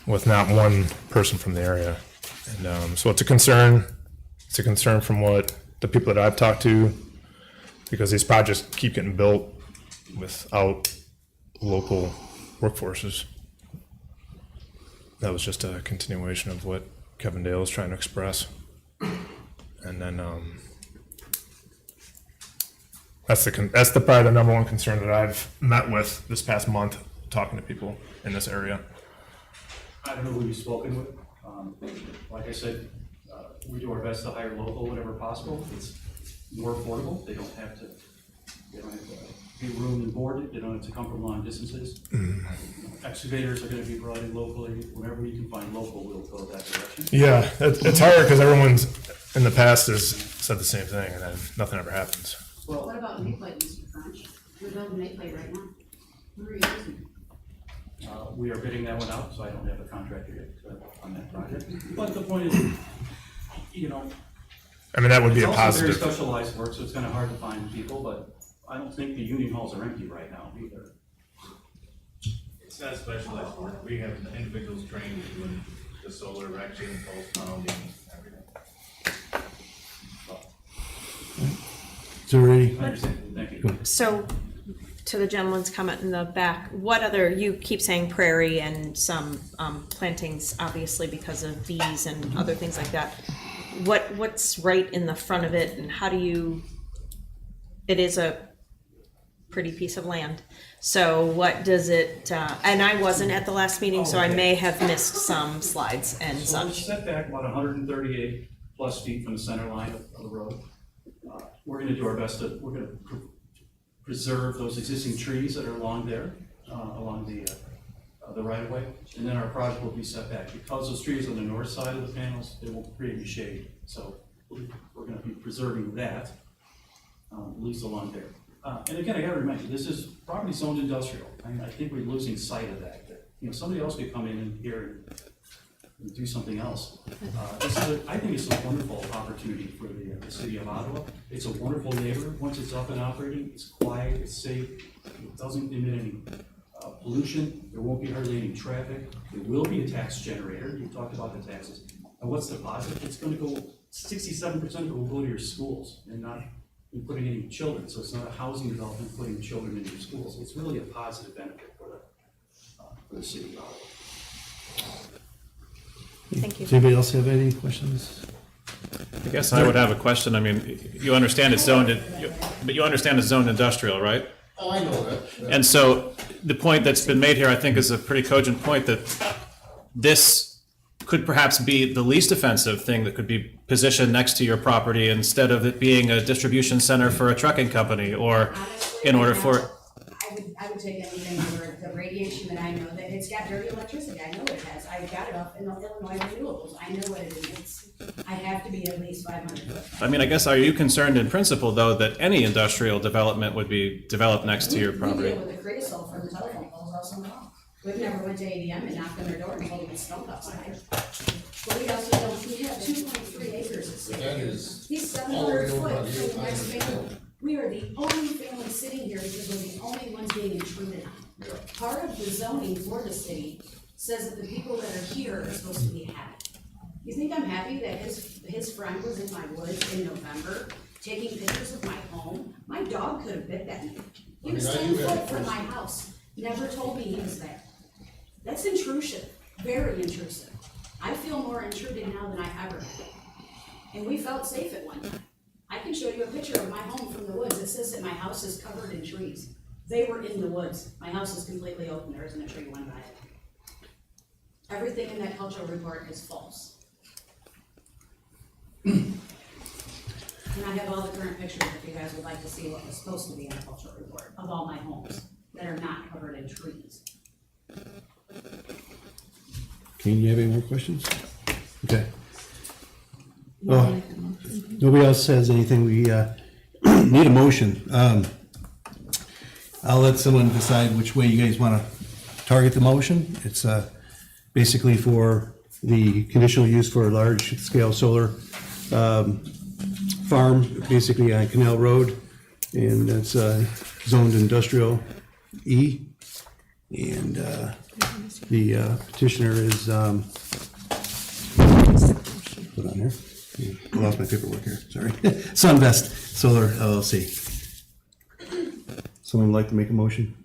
with not one person from the area. And so it's a concern. It's a concern from what the people that I've talked to, because these projects keep getting built without local workforces. That was just a continuation of what Kevin Dale is trying to express. And then that's probably the number one concern that I've met with this past month talking to people in this area.
I don't know who you've spoken with. Like I said, we do our best to hire local whenever possible. It's more affordable. They don't have to be room and boarded. They don't have to come from long distances. Excavators are going to be brought in locally. Whenever we can find local, we'll go that direction.
Yeah, it's hard because everyone's in the past has said the same thing, and then nothing ever happens.
Well, what about Mayplay, Mr. French? We're building Mayplay right now. Who are you using?
We are bidding that one out, so I don't have a contractor yet on that project. But the point is,
That would be a
it's also
positive.
very specialized work, so it's kind of hard to find people, but I don't think the union halls are empty right now either.
It's not specialized work. We have individuals trained in doing the solar erection, pole mounting, everything.
Is there any?
I understand, thank you.
So, to the gentleman's comment in the back, you keep saying prairie and some plantings, obviously because of bees and other things like that. What's right in the front of it, and how do you, it is a pretty piece of land. So what does it, and I wasn't at the last meeting, so I may have missed some slides and
So we're
such.
set back about 138 plus feet from the center line of the road. We're gonna do our best we're gonna preserve those existing trees that are along there, along the right of way. And then our project will be set back. Because those trees on the north side of the panels, they won't create any shade. So we're gonna be preserving that, at least along there. And again, I gotta remind you, this is property zoned industrial. I think we're losing sight of that. Somebody else could come in here and do something else. I think it's a wonderful opportunity for the city of Ottawa. It's a wonderful neighborhood. Once it's up and operating, it's quiet, it's safe, it doesn't emit any pollution, there won't be hardly any traffic. There will be a tax generator. You talked about the taxes. And what's the positive? It's gonna go, 67% of it will go to your schools and not in putting any children. So it's not a housing development putting children into your schools. It's really a positive benefit for the city of Ottawa.
Thank you.
Does anybody else have any questions?
I guess I would have a question. You understand it's zoned, but you understand it's zoned industrial, right?
Oh, I know that.
And so the point that's been made here, I think, is a pretty cogent point that this could perhaps be the least offensive thing that could be positioned next to your property instead of it being a distribution center for a trucking company or in order for.
I would I would take anything over the radiation that I know that it's got dirty electricity. I know it has. I've got it up in the Illinois renewables. I know what it is. I have to be at least 500 foot.
I mean, I guess, are you concerned in principle, though, that any industrial development would be developed next to your
We
property?
deal with the creosote from the telephone poles all summer long. We've never went to ADM and knocked on their door and told them it's stunk outside. But we also don't, we have 2.3 acres.
That is
He's
all the
700
way over
foot
by
from the next
the
family. We are the only family sitting here because we're the only ones being intruded on. Part of the zoning for the city says that the people that are here are supposed to be happy. You think I'm happy that his friend was in my woods in November, taking pictures of my home? My dog could have bit that man. He was 10 foot from my house, never told me he was there. That's intrusive, very intrusive. I feel more intruded now than I ever have. And we felt safe at one time. I can show you a picture of my home from the woods. It says that my house is covered in trees. They were in the woods. My house is completely open. There isn't a tree one by it. Everything in that cultural report is false. And I have all the current pictures if you guys would like to see what was supposed to be in the cultural report of all my homes that are not covered in trees.
Kane, you have any more questions? Okay. Oh, nobody else says anything, we need a motion. I'll let someone decide which way you guys want to target the motion. It's basically for the conditional use for a large-scale solar farm, basically on Canal Road, and it's zoned industrial E. And the petitioner is, put on here. I lost my paperwork here, sorry. Sunvest Solar LLC. Someone would like to make a motion?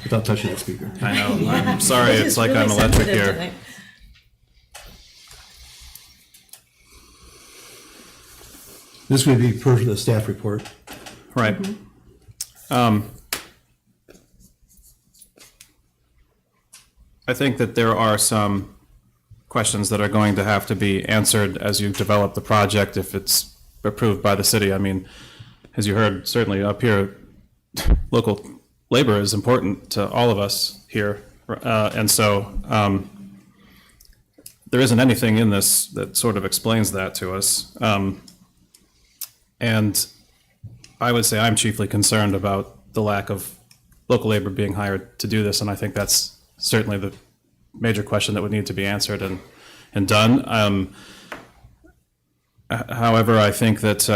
Without touching the speaker.
I know, I'm sorry, it's like I'm electric here.
This would be per the staff report.
Right. I think that there are some questions that are going to have to be answered as you develop the project if it's approved by the city. I mean, as you heard, certainly up here, local labor is important to all of us here. And so there isn't anything in this that sort of explains that to us. And I would say I'm chiefly concerned about the lack of local labor being hired to do this, and I think that's certainly the major question that would need to be answered and done. However, I think that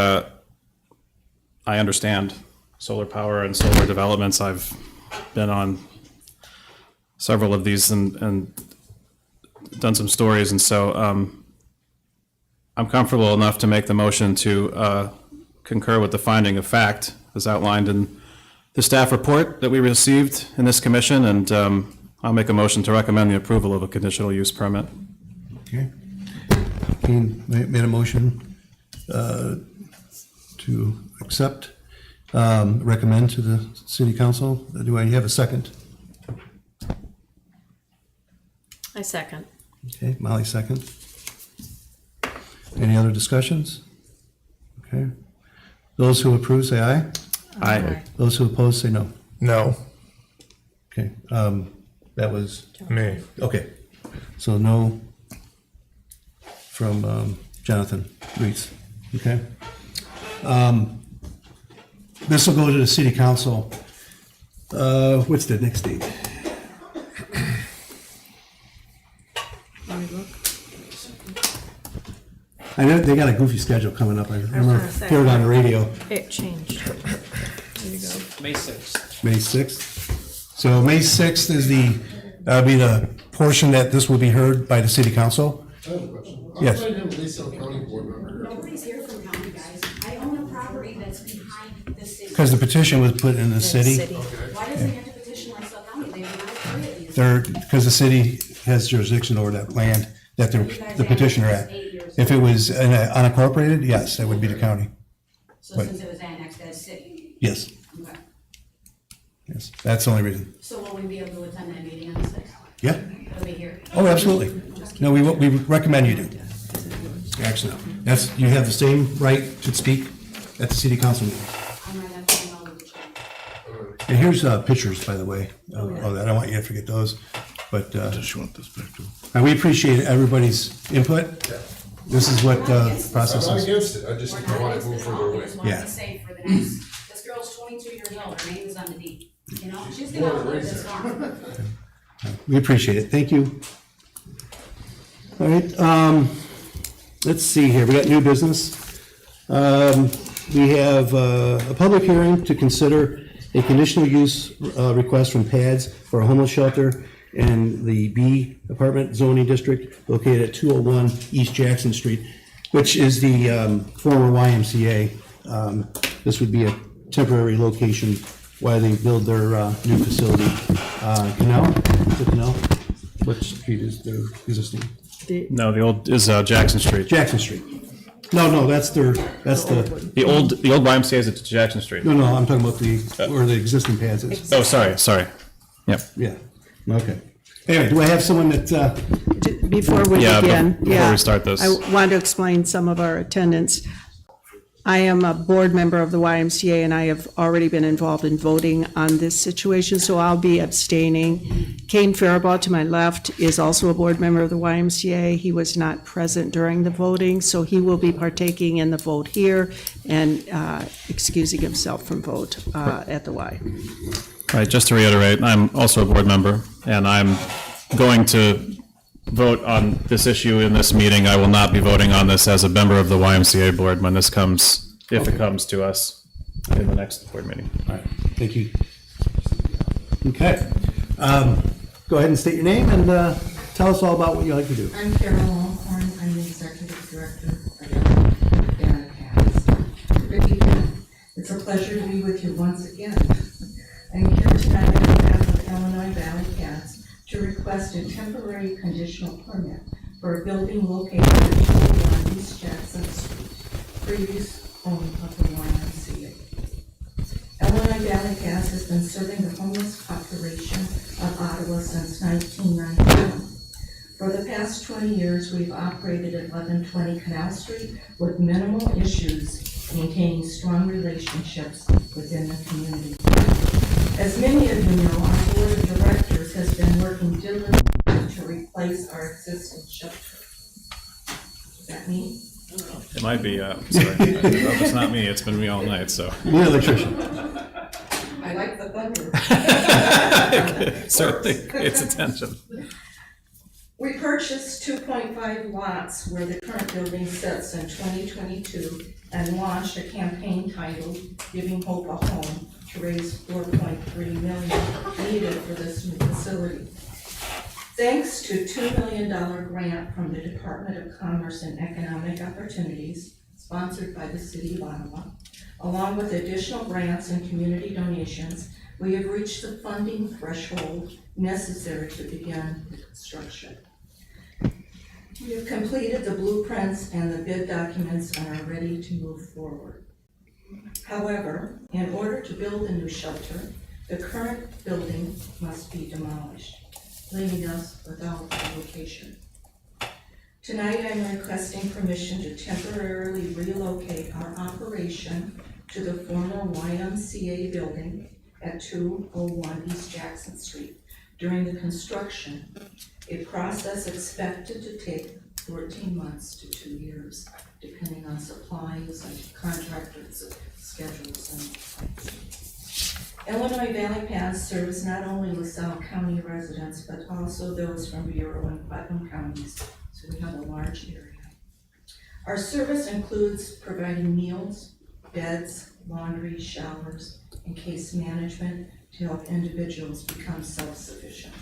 I understand solar power and solar developments. I've been on several of these and done some stories, and so I'm comfortable enough to make the motion to concur with the finding of fact as outlined in the staff report that we received in this commission, and I'll make a motion to recommend the approval of a conditional use permit.
Okay. Kane made a motion to accept, recommend to the city council. Do I have a second?
I second.
Okay, Molly second. Any other discussions? Okay. Those who approve say aye.
Aye.
Those who oppose say no.
No,
Okay, that was,
me.
okay. So no from Jonathan Reitz, okay? This will go to the city council. What's the next date? I know they got a goofy schedule coming up. I remember
gonna say.
hearing it on the radio.
It changed. There you go.
May 6th.
May 6th. So May 6th is be the portion that this will be heard by the city council.
I have a question.
Yes.
I have a Lisa County board member here.
Nobody's here from county, guys. I own a property that's behind the city.
Because the petition was put in the city.
Why does he have to petition Lysell County? They are not affiliated with you.
They're, because the city has jurisdiction over that land that the petitioner had. If it was unincorporated, yes, that would be the county.
So since it was annexed as city.
Yes,
Okay.
yes, that's the only reason.
So will we be able to attend that meeting on the 6th?
Yeah,
Will we here?
oh, absolutely. No, we recommend you do. Excellent. That's, you have the same right to speak at the city council meeting.
I might have to know which one.
And here's pictures, by the way, of that. I don't want you to forget those. But
Just want this back to.
and we appreciate everybody's input. This is what the
I'm
process
not
is.
against it, I just
We're not
want to
against
move
it at
further
all. We
away.
just want
Yeah.
to be safe for the next, this girl's 22 years old, her name is on the deed, you know, she's gonna outlive this farm.
We appreciate it. Thank you. All right, let's see here. We got new business. We have a public hearing to consider a conditional use request from PADS for a homeless shelter in the B apartment zoning district located at 201 East Jackson Street, which is the former YMCA. This would be a temporary location while they build their new facility. Canal? Is it Canal? What street is their existing?
No, the old is Jackson Street.
Jackson Street. No, that's the,
The old YMCA is at Jackson Street.
no, I'm talking about where the existing pads is.
Oh, sorry. Yep.
Yeah, okay. Anyway, do I have someone that,
Before we
Yeah,
begin,
before we start this.
I want to explain some of our attendance. I am a board member of the YMCA, and I have already been involved in voting on this situation, so I'll be abstaining. Kane Faribault, to my left, is also a board member of the YMCA. He was not present during the voting, so he will be partaking in the vote here and excusing himself from vote at the Y.
All right, just to reiterate, I'm also a board member, and I'm going to vote on this issue in this meeting. I will not be voting on this as a member of the YMCA board when this comes, if it comes to us in the next board meeting.
all right, thank you. Okay. Go ahead and state your name and tell us all about what you like to do.
I'm Carol Longhorn, I'm the executive director of Dana Cats. Good evening. It's a pleasure to be with you once again. I'm here tonight on behalf of Illinois Valley Cats to request a temporary conditional permit for a building located at 201 East Jackson Street, previous home of the YMCA. Illinois Valley Cats has been serving the homeless population of Ottawa since 1991. For the past 20 years, we've operated at 1120 Canal Street with minimal issues, maintaining strong relationships within the community. As many of you know, our board of directors has been working diligently to replace our existing shelter. Is that me?
It might be, sorry, it's not me, it's been me all night, so.
The electrician.
I like the thunder.
Certainly, it's attention.
We purchased 2.5 lots where the current building sits in 2022 and launched a campaign titled Giving Hope a Home to raise $4.3 million needed for this new facility. Thanks to a $2 million grant from the Department of Commerce and Economic Opportunities, sponsored by the City of Ottawa, along with additional grants and community donations, we have reached the funding threshold necessary to begin the construction. We have completed the blueprints and the bid documents and are ready to move forward. However, in order to build a new shelter, the current building must be demolished, leaving us without a location. Tonight, I'm requesting permission to temporarily relocate our operation to the former YMCA building at 201 East Jackson Street during the construction, a process expected to take 14 months to 2 years, depending on supplies and contractors' schedules and Illinois Valley Pass serves not only LaSalle County residents, but also those from Bureau and Putnam counties, so we have a large area. Our service includes providing meals, beds, laundry, showers, and case management to help individuals become self-sufficient.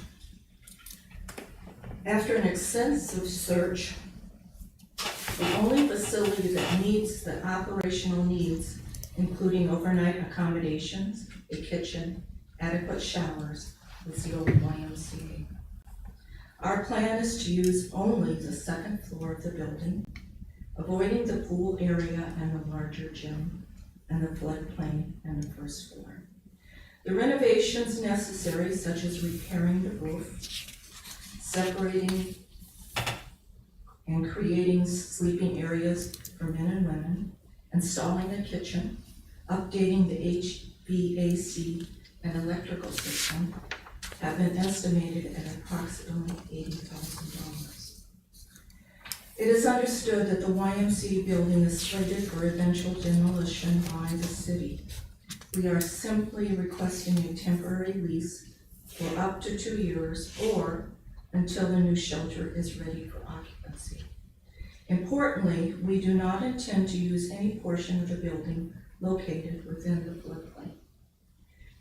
After an extensive search, the only facility that meets the operational needs, including overnight accommodations, a kitchen, adequate showers, was the old YMCA. Our plan is to use only the second floor of the building, avoiding the pool area and the larger gym, and the floodplain and the first floor. The renovations necessary, such as repairing the roof, separating and creating sleeping areas for men and women, installing a kitchen, updating the HVAC and electrical system have been estimated at approximately $80,000. It is understood that the YMCA building is slated for eventual demolition by the city. We are simply requesting a temporary lease for up to 2 years or until the new shelter is ready for occupancy. Importantly, we do not intend to use any portion of the building located within the floodplain.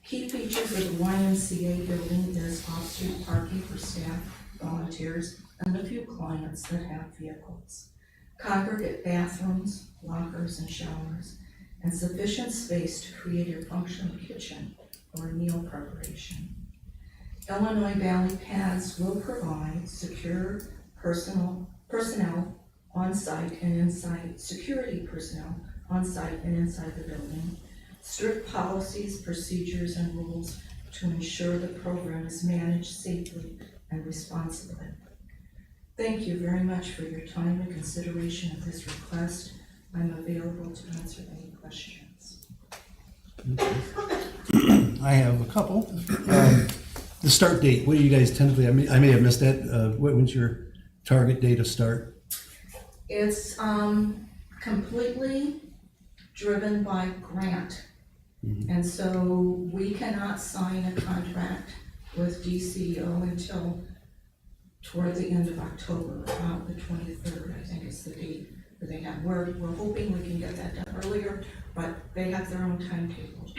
Key features of the YMCA building is off-street parking for staff, volunteers, and a few clients that have vehicles. Congregate bathrooms, lockers, and showers, and sufficient space to create a functional kitchen or meal preparation. Illinois Valley Paths will provide secure personnel on-site and inside, security personnel on-site and inside the building, strict policies, procedures, and rules to ensure the program is managed safely and responsibly. Thank you very much for your time and consideration of this request. I'm available to answer any questions.
I have a couple. The start date, what do you guys tentatively, I may have missed that, when's your target date of start?
It's completely driven by grant. And so we cannot sign a contract with DCO until toward the end of October, about the 23rd, I think is the date that they have. We're hoping we can get that done earlier, but they have their own timetable.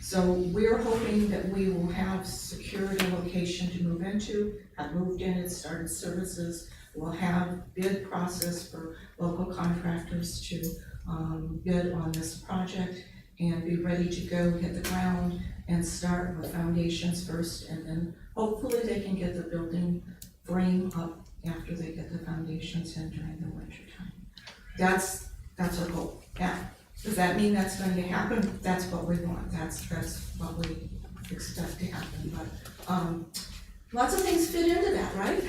So we're hoping that we will have secured a location to move into, have moved in and started services. We'll have bid process for local contractors to bid on this project and be ready to go, hit the ground and start with foundations first, and then hopefully they can get the building frame up after they get the foundations in during the winter time. That's our goal. Yeah. Does that mean that's going to happen? That's what we want. That's what we expect to happen. But lots of things fit into that, right?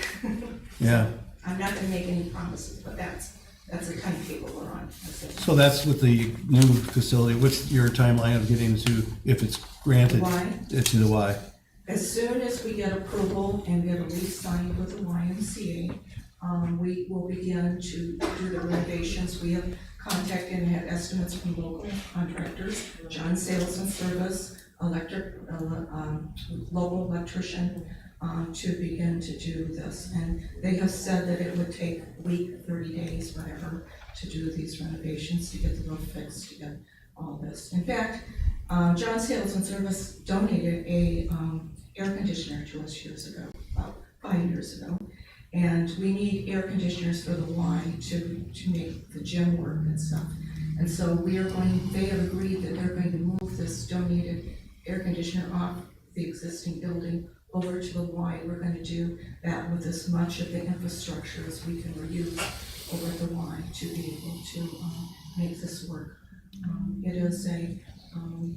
Yeah.
I'm not going to make any promises, but that's the timetable we're on.
So that's with the new facility. What's your timeline of getting to, if it's granted?
Y.
To the Y.
As soon as we get approval and get a lease signed with the YMCA, we will begin to do the renovations. We have contacted and had estimates from local contractors, John Sales and Service, local electrician, to begin to do this. And they have said that it would take a week, 30 days, whatever, to do these renovations, to get the roof fixed, to get all this. In fact, John Sales and Service donated a air conditioner to us years ago, about 5 years ago. And we need air conditioners for the Y to make the gym work and stuff. And so they have agreed that they're going to move this donated air conditioner off the existing building over to the Y. We're going to do that with as much of the infrastructure as we can reuse over at the Y to be able to make this work. It is a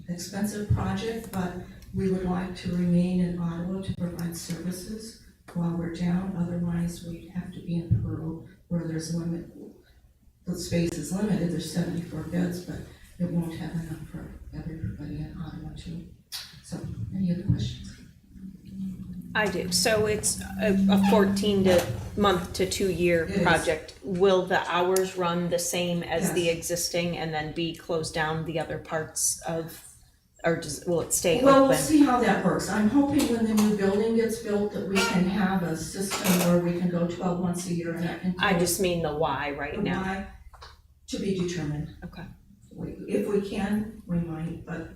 expensive project, but we would like to remain in Ottawa to provide services while we're down. Otherwise, we'd have to be in Pearl where there's the space is limited. There's 74 beds, but it won't have enough for everybody in Ottawa too. So, any other questions?
I do. So it's a 14-month to 2-year
It is.
project. Will the hours run the same as the
Yes.
existing and then be closed down the other parts of, or will it stay
Well, we'll
open?
see how that works. I'm hoping when the new building gets built that we can have a system where we can go 12 months a year and that can.
I just mean the why right now.
Why? To be determined.
Okay.
If we can, we might, but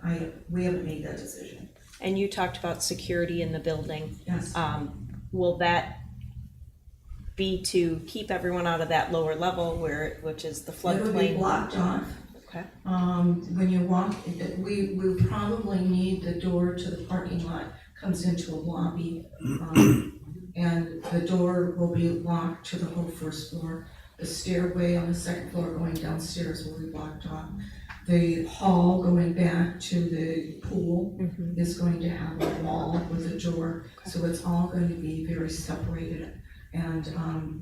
we haven't made that decision.
And you talked about security in the building.
Yes.
Will that be to keep everyone out of that lower level which is the floodplain?
It would be blocked off.
Okay.
When you walk, we probably need the door to the parking lot comes into a lobby. And the door will be locked to the whole first floor. The stairway on the second floor going downstairs will be blocked off. The hall going back to the pool is going to have a wall with a door. So it's all going to be very separated And,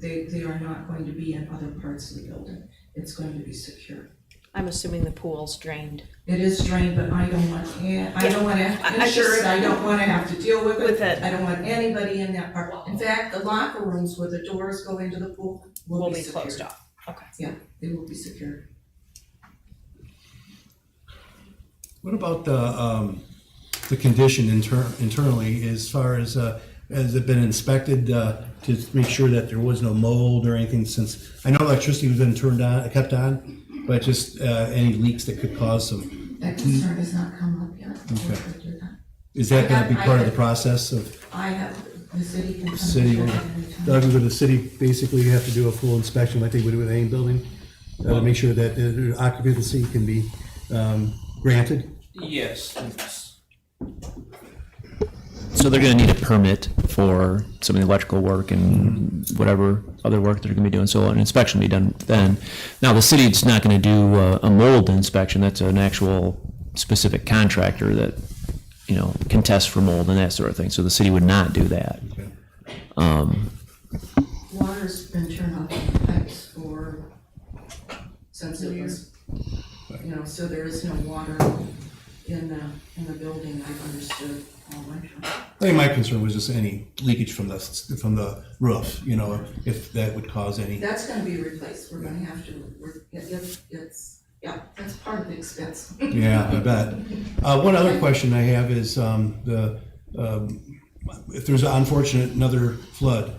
they are not going to be in other parts of the building. It's going to be secure.
I'm assuming the pool's drained.
It is drained, but I don't want, I don't wanna insure it, I don't wanna have to deal with
With
it.
it.
I don't want anybody in that part. In fact, the locker rooms where the doors go into the pool will be secured.
Closed off. Okay.
Yeah, they will be secured.
What about the condition internally as far as, has it been inspected to make sure that there was no mold or anything since, I know electricity was been turned on, kept on, but just any leaks that could cause some,
That concern has not come up yet.
Okay.
We'll do that.
is that gonna be part of the process of
I have, the city can come.
city?
and check it anytime.
Doug, with the city, basically you have to do a full inspection like they would with any building, to make sure that the occupancy can be granted?
Yes.
So they're gonna need a permit for some of the electrical work and whatever other work they're gonna be doing, so an inspection will be done then. Now, the city's not gonna do a mold inspection, that's an actual specific contractor that, you know, can test for mold and that sort of thing, so the city would not do that.
Water's been turned off in the pipes since it was, so there is no water in the building, I've understood all winter.
I think my concern was just any leakage from the roof, if that would cause any.
That's gonna be replaced, we're gonna have to, that's part of the expense.
Yeah, I bet. One other question I have is if there's an unfortunate another flood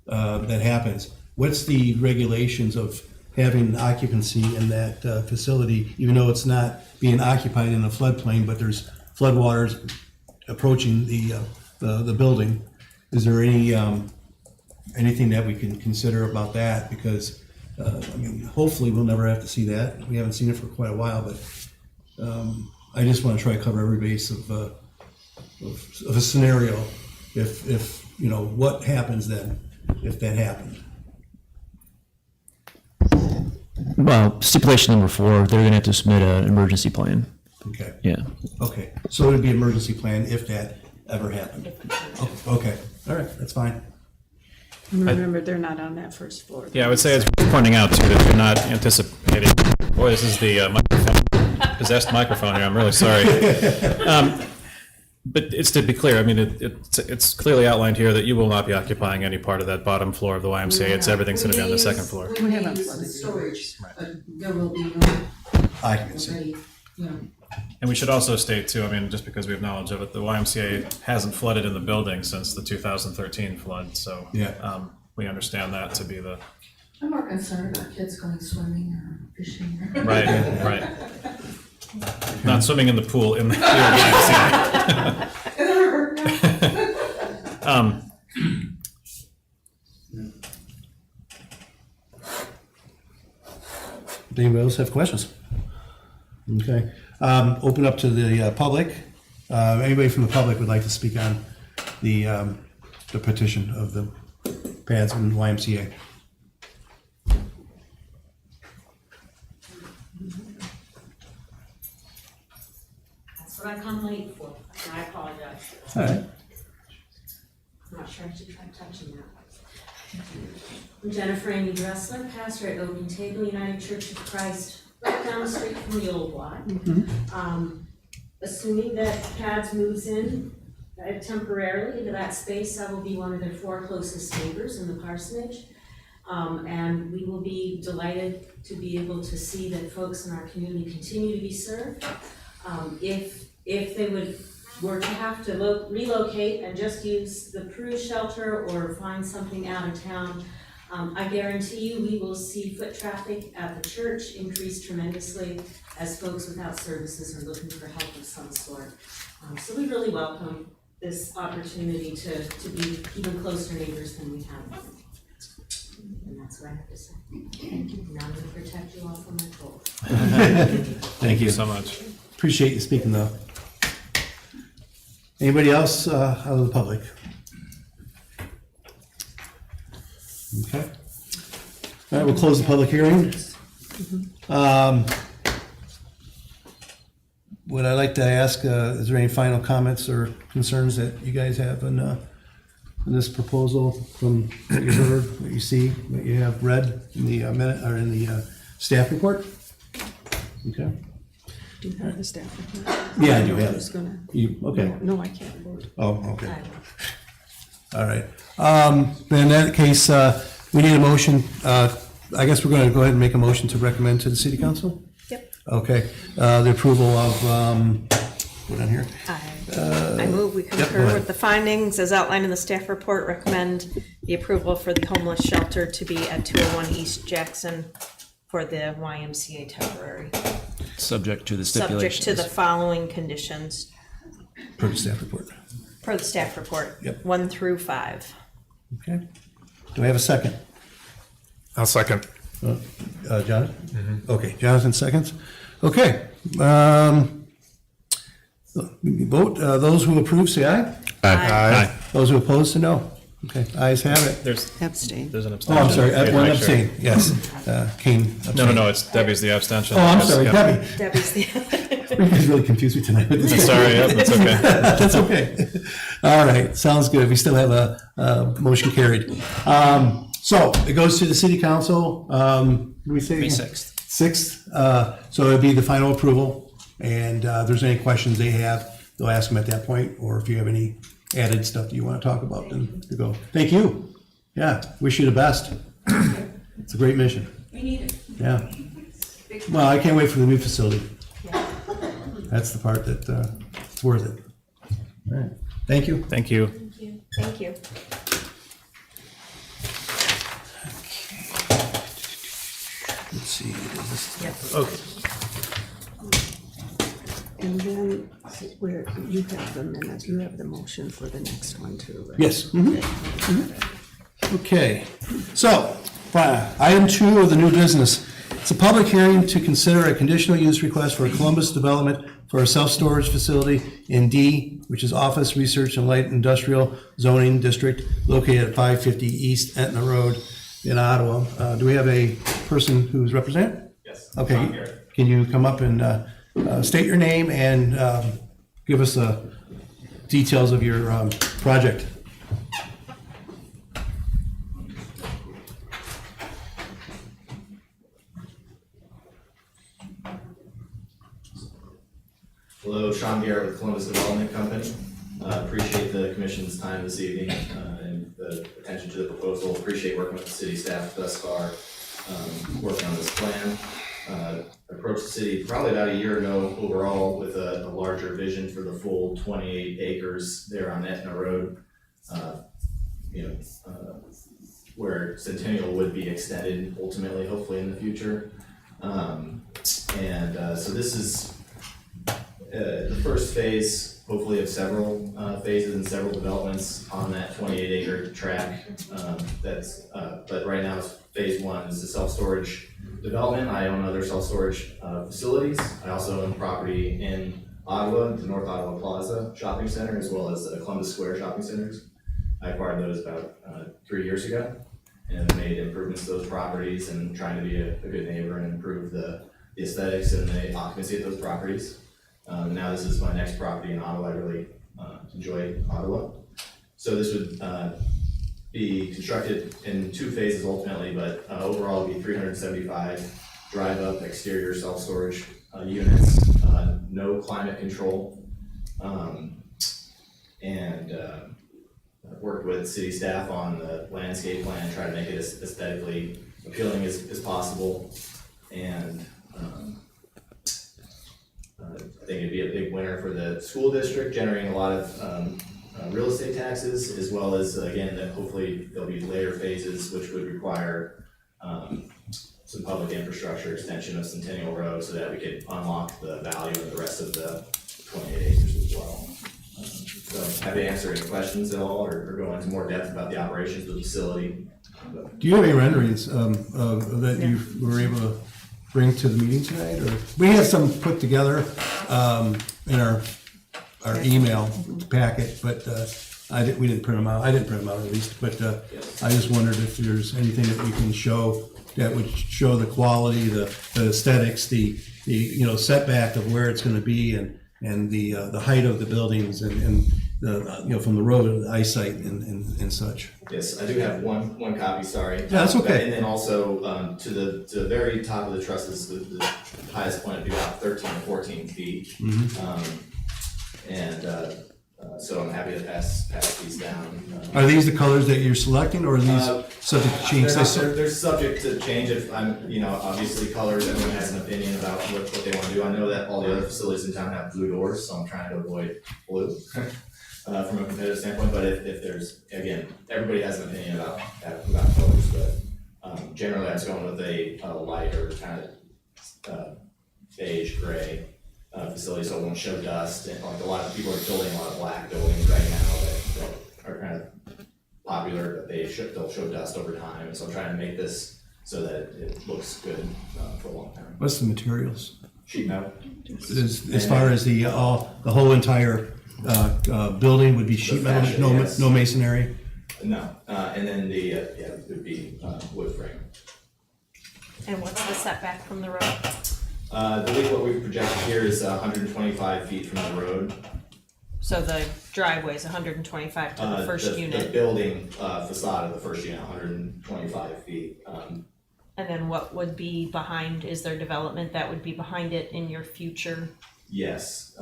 that happens, what's the regulations of having occupancy in that facility, even though it's not being occupied in a floodplain, but there's floodwaters approaching the building? Is there anything that we can consider about that? Because hopefully we'll never have to see that. We haven't seen it for quite a while, but I just want to try to cover every base of a scenario. If what happens then if that happened?
Well, stipulation number 4, they're gonna have to submit an emergency plan.
Okay.
Yeah.
Okay. So it would be an emergency plan if that ever happened. Oh, okay. All right. That's fine.
And remember, they're not on that first floor.
Yeah, I would say it's worth pointing out too that you're not anticipating, boy, this is the possessed microphone here, I'm really sorry. But it's to be clear, I mean, it's clearly outlined here that you will not be occupying any part of that bottom floor of the YMCA. It's everything's gonna be on the second floor.
We may use some storage, but there will be no
Occupancy.
already,
And we should also state too, I mean, just because we have knowledge of it, the YMCA hasn't flooded in the building since the 2013 flood, so
Yeah.
we understand that to be the,
I'm more concerned about kids going swimming or fishing.
right. Not swimming in the pool, in the YMCA.
In the river, yeah.
Anybody else have questions? Okay. Open up to the public. Anybody from the public would like to speak on the petition of the pads in YMCA?
That's what I come late for, and I apologize.
All right.
I'm not sure I should try touching that. I'm Jennifer Amy Dressler, pastor at Open Table United Church of Christ, right down the street from the old Y. Assuming that PADS moves in temporarily into that space, I will be one of their 4 closest neighbors in the parsonage. And we will be delighted to be able to see that folks in our community continue to be served. If they were to have to relocate and just use the Peru shelter or find something out of town, I guarantee you we will see foot traffic at the church increase tremendously as folks without services are looking for help of some sort. So we really welcome this opportunity to be even closer neighbors than we have been. And that's what I have to say. Thank you. Now I'm going to protect you all from my cold.
Thank you
so much.
Appreciate you speaking though. Anybody else out of the public? Okay. All right, we'll close the public hearing. Would I like to ask, is there any final comments or concerns that you guys have on on this proposal from what you heard, what you see, what you have read in the minute, or in the staff report? Okay.
Do you have the staff report?
Yeah, I do have
Who's
it.
gonna?
You, okay.
No, I can't vote.
Oh, okay. All right. Then in that case, we need a motion. I guess we're going to go ahead and make a motion to recommend to the city council?
Yep.
Okay. The approval of, put on here.
I move we
go
concur
ahead.
with the findings as outlined in the staff report, recommend the approval for the homeless shelter to be at 201 East Jackson for the YMCA temporary,
Subject to the
subject to the
stipulations.
following conditions
Per the staff report.
per the staff report.
Yep.
1 through 5.
Okay. Do I have a second?
I'll second.
Jonathan? Okay, Jonathan seconds. Okay. Vote, those who approve, say aye.
Aye.
Those who oppose, say no. Okay, ayes have it.
There's
Abstain.
an
Oh,
abstention.
I'm sorry,
We have to
one
make sure.
abstain, yes. Kane abstained.
No, it's Debbie's the abstention.
Oh, I'm sorry,
Yep.
Debbie.
Debbie's the.
You guys really confused me tonight with this.
Sorry, yep, that's okay.
That's okay. All right, sounds good. We still have a motion carried. So it goes to the city council, we say?
May 6th.
6th, so it'd be the final approval. And if there's any questions they have, they'll ask them at that point, or if you have any added stuff that you want to talk about, then you go. Thank you. Yeah, wish you the best. It's a great mission.
We need it.
Yeah. Well, I can't wait for the new facility. That's the part that, it's worth it. All right, thank you.
Thank you.
Thank you.
Let's see. is this-
Yep.
Okay.
And then where you have the minutes, you have the motion for the next one too, right?
Yes. Okay, so, item 2 of the new business. It's a public hearing to consider a conditional use request for a Columbus development for a self-storage facility in D, which is Office, Research, and Light Industrial Zoning District located at 550 East Etna Road in Ottawa. Do we have a person who's representing?
Yes.
Okay, can you come up and state your name and give us details of your project?
Hello, Sean Garrett with Columbus Development Company. Appreciate the commission's time this evening and the attention to the proposal. Appreciate working with the city staff thus far, working on this plan. Approached the city probably about a year ago overall with a larger vision for the full 28 acres there on Etna Road. Where Centennial would be extended ultimately, hopefully in the future. So this is the first phase, hopefully of several phases and several developments on that 28 acre tract. But right now, phase 1 is the self-storage development. I own other self-storage facilities. I also own property in Ottawa, the North Ottawa Plaza Shopping Center, as well as the Columbus Square Shopping Centers. I acquired those about 3 years ago and have made improvements to those properties and trying to be a good neighbor and improve the aesthetics and the occupancy of those properties. Now this is my next property in Ottawa. I really enjoy Ottawa. So this would be constructed in 2 phases ultimately, but overall it'd be 375 drive-up exterior self-storage units, no climate control, worked with city staff on the landscape plan, try to make it as aesthetically appealing as possible, and I think it'd be a big winner for the school district, generating a lot of real estate taxes, as well as, again, that hopefully there'll be later phases which would require some public infrastructure extension of Centennial Road so that we could unlock the value of the rest of the 28 acres as well. So happy to answer any questions at all or go into more depth about the operations of the facility.
Do you have any renderings that you were able to bring to the meeting tonight? Or we have some put together in our email packet, but we didn't print them out. I didn't print them out at least, but I just wondered if there's anything that we can show that would show the quality, the aesthetics, the setback of where it's going to be, and the height of the buildings, and from the road, the eyesight and such.
Yes, I do have one copy, sorry.
Yeah, that's okay.
And then also, to the very top of the trusses, the highest point would be about 13 or 14 feet. So I'm happy to pass these down.
Are these the colors that you're selecting, or are these subject to change?
They're subject to change if obviously colors, everyone has an opinion about what they want to do. I know that all the other facilities in town have blue doors, so I'm trying to avoid blue from a competitive standpoint, but if there's, again, everybody has an opinion about colors, but generally I was going with a lighter kind of beige gray facility, so it won't show dust, and like a lot of people are building a lot of black buildings right now that are kind of popular, but they'll show dust over time, and so I'm trying to make this so that it looks good for a long time.
What's the materials?
Sheet metal.
As far as the whole entire building would be sheet metal,
fascia,
no,
yes.
no masonry?
No, and then it would be wood frame.
And what's the setback from the road?
I believe what we've projected here is 125 feet from the road.
So the driveway is 125 to the first
The
unit.
building facade of the first unit, 125 feet.
And then what would be behind, is there development that would be behind it in your future?
Yes,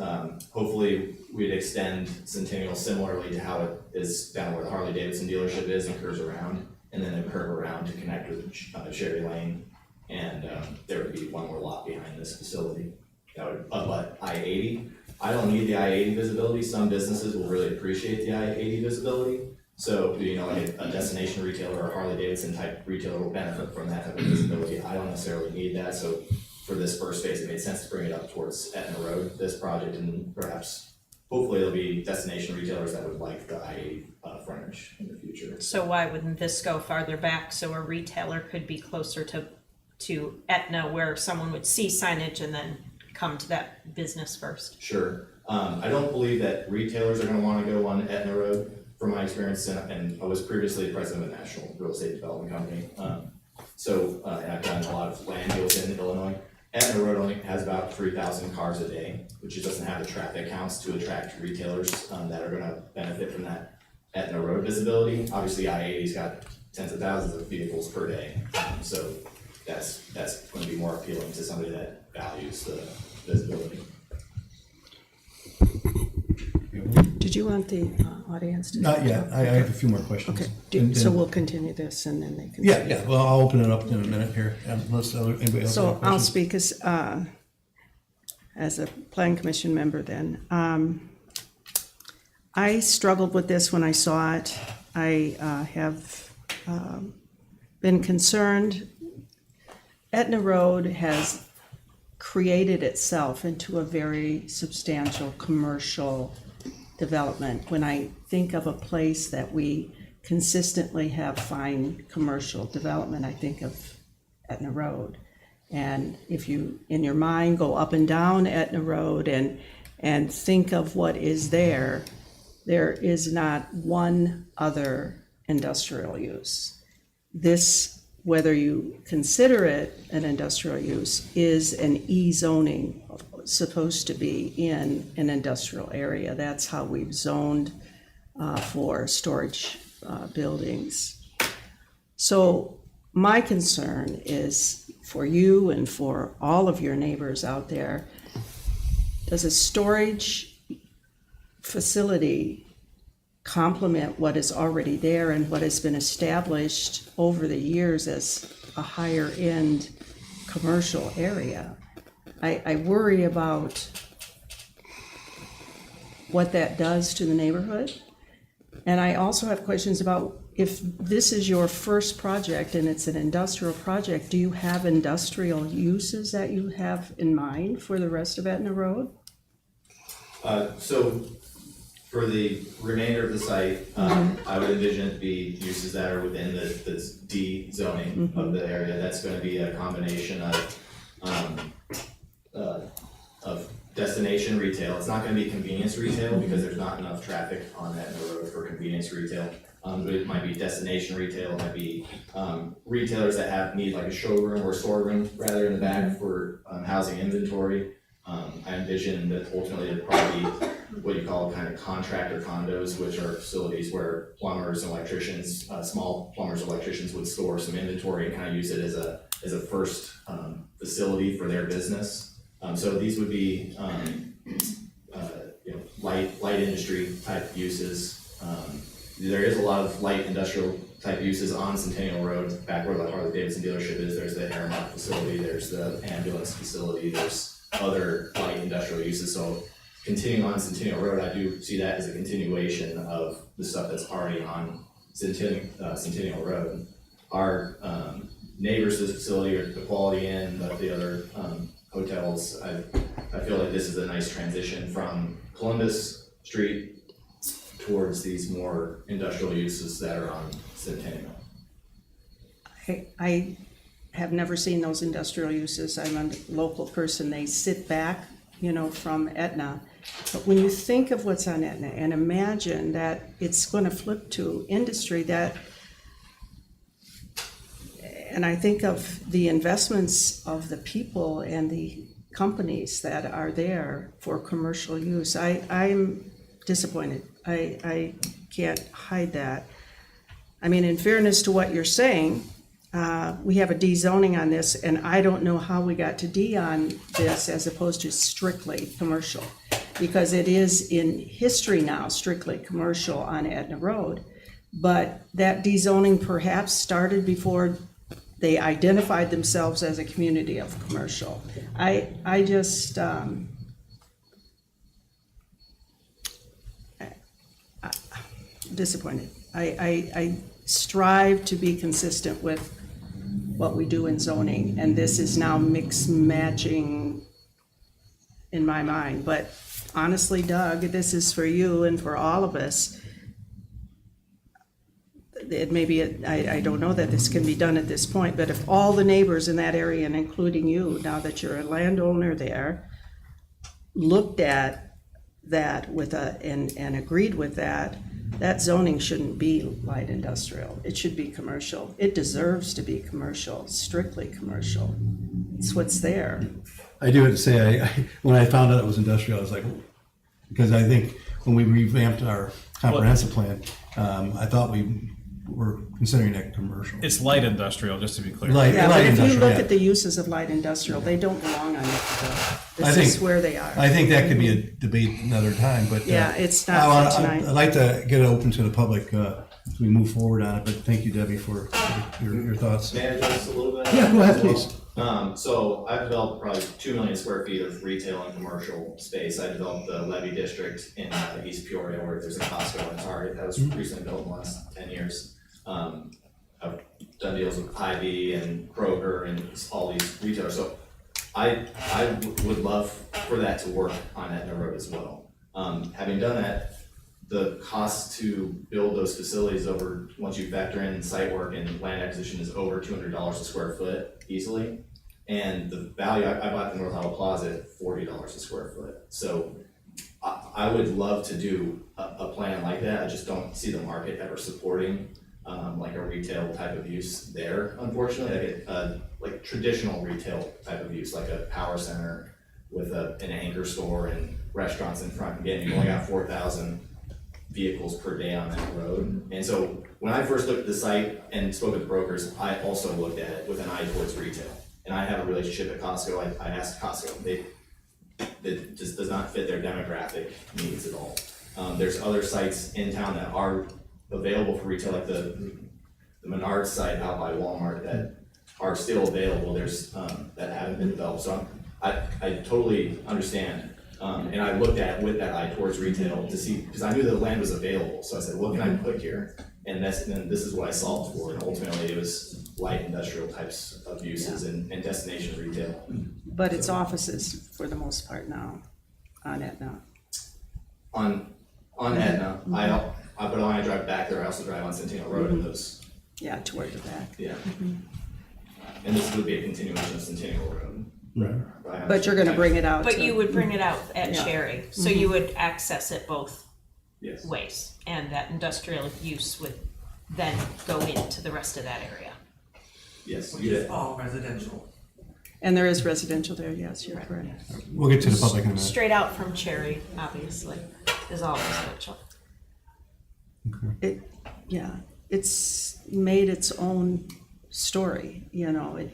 hopefully we'd extend Centennial similarly to how it is down where the Harley Davidson dealership is and curves around, and then a curve around to connect with Sherry Lane. And there would be one more lot behind this facility that would abut I-80. I don't need the I-80 visibility. Some businesses will really appreciate the I-80 visibility. So, like a destination retailer or Harley Davidson type retailer will benefit from that type of visibility. I don't necessarily need that. So for this first phase, it made sense to bring it up towards Etna Road, this project, and perhaps, hopefully there'll be destination retailers that would like the I-80 frontage in the future.
So why wouldn't this go farther back so a retailer could be closer to Etna, where someone would see signage and then come to that business first?
Sure. I don't believe that retailers are gonna wanna go on Etna Road, from my experience, and I was previously president of a national real estate development company. And I've done a lot of land deals in Illinois. Etna Road only has about 3,000 cars a day, which just doesn't have the traffic counts to attract retailers that are gonna benefit from that Etna Road visibility. Obviously, I-80's got tens of thousands of vehicles per day, so that's going to be more appealing to somebody that values the visibility.
Did you want the audience to?
Not yet. I have a few more questions.
Okay, so we'll continue this and then they can.
Yeah, well, I'll open it up in a minute here, unless anybody else has
So I'll
questions.
speak as a plan commission member then. I struggled with this when I saw it. I have been concerned. Etna Road has created itself into a very substantial commercial development. When I think of a place that we consistently have fine commercial development, I think of Etna Road. And if you, in your mind, go up and down Etna Road and think of what is there is not one other industrial use. This, whether you consider it an industrial use, is an E-zoning, supposed to be in an industrial area. That's how we've zoned for storage buildings. So my concern is for you and for all of your neighbors out there, does a storage facility complement what is already there and what has been established over the years as a higher end commercial area? I worry about what that does to the neighborhood. And I also have questions about, if this is your first project and it's an industrial project, do you have industrial uses that you have in mind for the rest of Etna Road?
So for the remainder of the site, I would envision it to be uses that are within the D zoning of the area. That's going to be a combination of destination retail. It's not going to be convenience retail because there's not enough traffic on that road for convenience retail. But it might be destination retail. It might be retailers that need like a showroom or storeroom rather in the back for housing inventory. I envision that ultimately it'd probably be what you call kind of contractor condos, which are facilities where plumbers and electricians, small plumbers and electricians would store some inventory and kind of use it as a first facility for their business. So these would be light industry type uses. There is a lot of light industrial type uses on Centennial Road, back where the Harley Davidson dealership is. There's the Airmark facility, there's the ambulance facility, there's other light industrial uses. So continuing on Centennial Road, I do see that as a continuation of the stuff that's already on Centennial Road. Our neighbors to this facility are the Quality Inn, but the other hotels, I feel like this is a nice transition from Columbus Street towards these more industrial uses that are on Centennial.
I have never seen those industrial uses. I'm a local person. They sit back, from Etna. But when you think of what's on Etna and imagine that it's going to flip to industry and I think of the investments of the people and the companies that are there for commercial use, I'm disappointed. I can't hide that. I mean, in fairness to what you're saying, we have a D zoning on this, and I don't know how we got to D on this as opposed to strictly commercial, because it is in history now strictly commercial on Etna Road. But that D zoning perhaps started before they identified themselves as a community of commercial. I just, disappointed. I strive to be consistent with what we do in zoning, and this is now mix matching in my mind. But honestly, Doug, this is for you and for all of us. I don't know that this can be done at this point, but if all the neighbors in that area, and including you, now that you're a landowner there, looked at that and agreed with that zoning shouldn't be light industrial. It should be commercial. It deserves to be commercial, strictly commercial. It's what's there.
I do have to say, when I found out it was industrial, I was like, because I think when we revamped our comprehensive plan, I thought we were considering that commercial.
It's light industrial, just to be clear.
Light
But if you
industrial,
look
yeah.
at the uses of light industrial, they don't belong on it.
I
This
think-
is where they are.
I think that could be a debate another time, but.
Yeah, it's not for tonight.
I'd like to get it open to the public as we move forward on it, but thank you, Debbie, for your thoughts.
May I address a little bit?
Yeah, go ahead, please.
So I've developed probably 2 million square feet of retail and commercial space. I developed the Levy District in East Peoria, where there's a Costco and Target that was recently built in the last 10 years. I've done deals with Hy-Vee and Kroger and all these retailers. So I would love for that to work on Etna Road as well. Having done that, the cost to build those facilities once you factor in site work and land acquisition, is over $200 a square foot easily. And the value, I bought the North Iowa Plaza at $40 a square foot. So I would love to do a plan like that. I just don't see the market ever supporting like a retail type of use there, unfortunately. Like traditional retail type of use, like a power center with an anchor store and restaurants in front. Again, you only got 4,000 vehicles per day on that road. And so when I first looked at the site and spoke with brokers, I also looked at it with an eye towards retail. And I have a relationship at Costco. I asked Costco, that just does not fit their demographic needs at all. There's other sites in town that are available for retail, like the Menards site out by Walmart, that are still available. There's that haven't been developed. So I totally understand. And I looked at it with that eye towards retail to see, because I knew the land was available. So I said, what can I put here? And then this is what I solved for. And ultimately it was light industrial types of uses and destination retail.
But it's offices for the most part now on Etna.
On Etna, but when I drive back there, I also drive on Centennial Road and those.
Yeah, toward the back.
Yeah. And this would be a continuation of Centennial Road.
Right.
But you're gonna bring it out.
But
to-
you would bring it out at
Yeah.
Cherry, so you would access it both
Yes.
ways, and that industrial use would then go into the rest of that area.
Yes.
Which is all residential.
And there is residential there, yes, you're correct.
We'll get to the public in a minute.
Straight out from Cherry, obviously, is all residential.
Yeah, it's made its own story, you know.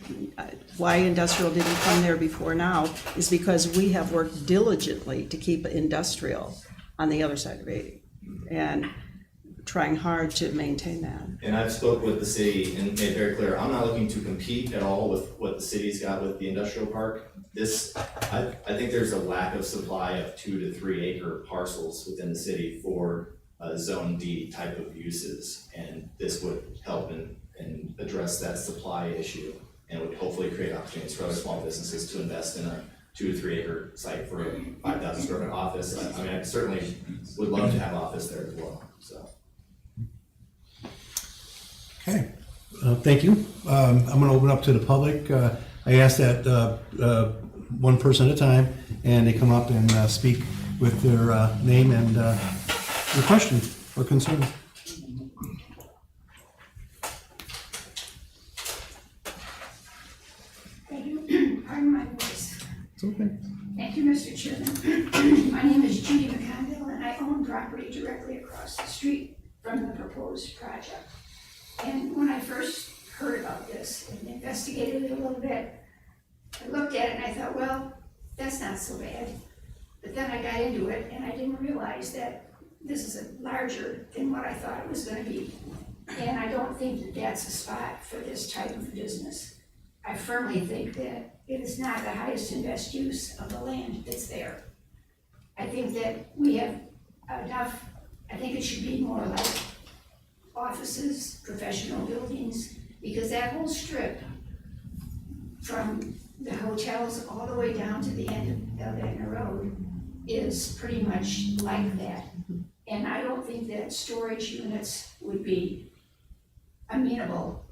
Why industrial didn't come there before now is because we have worked diligently to keep industrial on the other side of 80 and trying hard to maintain that.
And I've spoke with the city and made very clear, I'm not looking to compete at all with what the city's got with the industrial park. I think there's a lack of supply of 2 to 3 acre parcels within the city for Zone D type of uses. And this would help and address that supply issue and would hopefully create opportunities for other small businesses to invest in a 2 to 3 acre site for a 5,000 square foot office. I mean, I certainly would love to have office there as well, so.
Okay, thank you. I'm going to open up to the public. I ask that one person at a time, and they come up and speak with their name and their question or concern.
Thank you. Pardon my voice.
It's okay.
Thank you, Mr. Chairman. My name is Judy McConville, and I own property directly across the street from the proposed project. And when I first heard about this and investigated it a little bit, I looked at it and I thought, well, that's not so bad. But then I got into it and I didn't realize that this is larger than what I thought it was going to be. And I don't think that that's a spot for this type of business. I firmly think that it is not the highest and best use of the land that's there. I think that we have enough, I think it should be more like offices, professional buildings, because that whole strip from the hotels all the way down to the end of Etna Road is pretty much like that. And I don't think that storage units would be amenable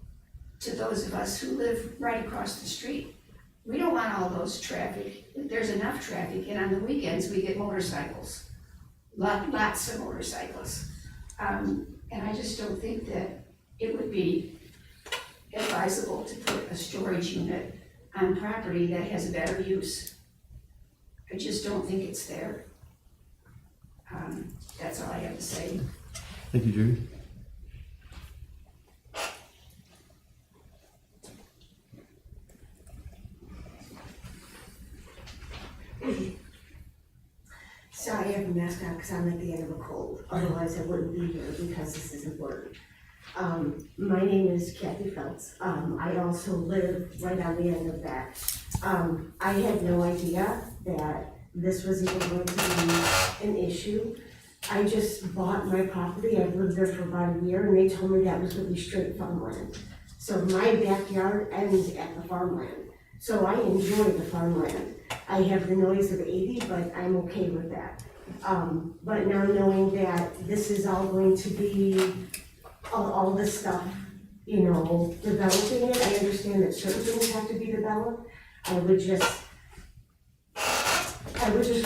to those of us who live right across the street. We don't want all those traffic. There's enough traffic, and on the weekends we get motorcycles, lots of motorcycles. And I just don't think that it would be advisable to put a storage unit on property that has a better use. I just don't think it's there. That's all I have to say.
Thank you, Judy.
Sorry, I have a mask on because I'm at the end of a cold. Otherwise, I wouldn't be here because this is important. My name is Kathy Feltz. I also live right on the end of that. I had no idea that this was even going to be an issue. I just bought my property. I've lived there for about a year, and they told me that was going to be straight farmland. So my backyard ends at the farmland. So I enjoy the farmland. I have the noise of 80, but I'm okay with that. But now knowing that this is all going to be all this stuff, you know, developing it, I understand that certain things have to be developed. I would just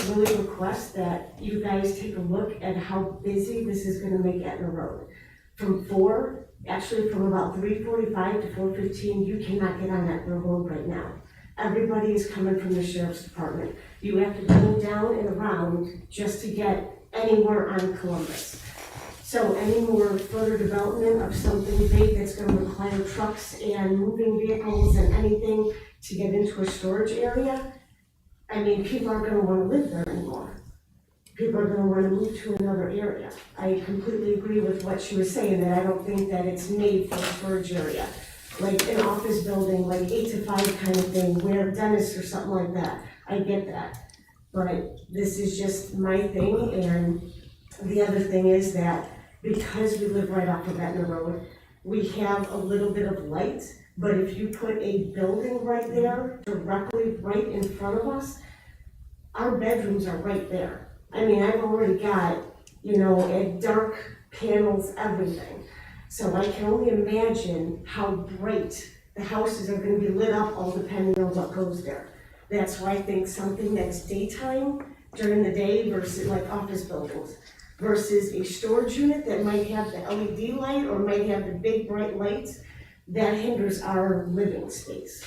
really request that you guys take a look at how busy this is gonna make Etna Road. From about 3:45 to 4:15, you cannot get on Etna Road right now. Everybody is coming from the sheriff's department. You have to go down and around just to get anywhere on Columbus. So any more further development of something big that's gonna require trucks and moving vehicles and anything to get into a storage area, I mean, people aren't gonna wanna live there anymore. People are gonna wanna move to another area. I completely agree with what she was saying, that I don't think that it's made for a storage area. Like an office building, like 8 to 5 kind of thing, where dentists or something like that. I get that. But this is just my thing, and the other thing is that because we live right off of Etna Road, we have a little bit of light, but if you put a building right there, directly right in front of us, our bedrooms are right there. I mean, I've already got, you know, dark panels, everything. So I can only imagine how bright the houses are gonna be lit up, all depending on what goes there. That's why I think something that's daytime during the day versus like office buildings versus a storage unit that might have the LED light or might have the big bright lights, that hinders our living space.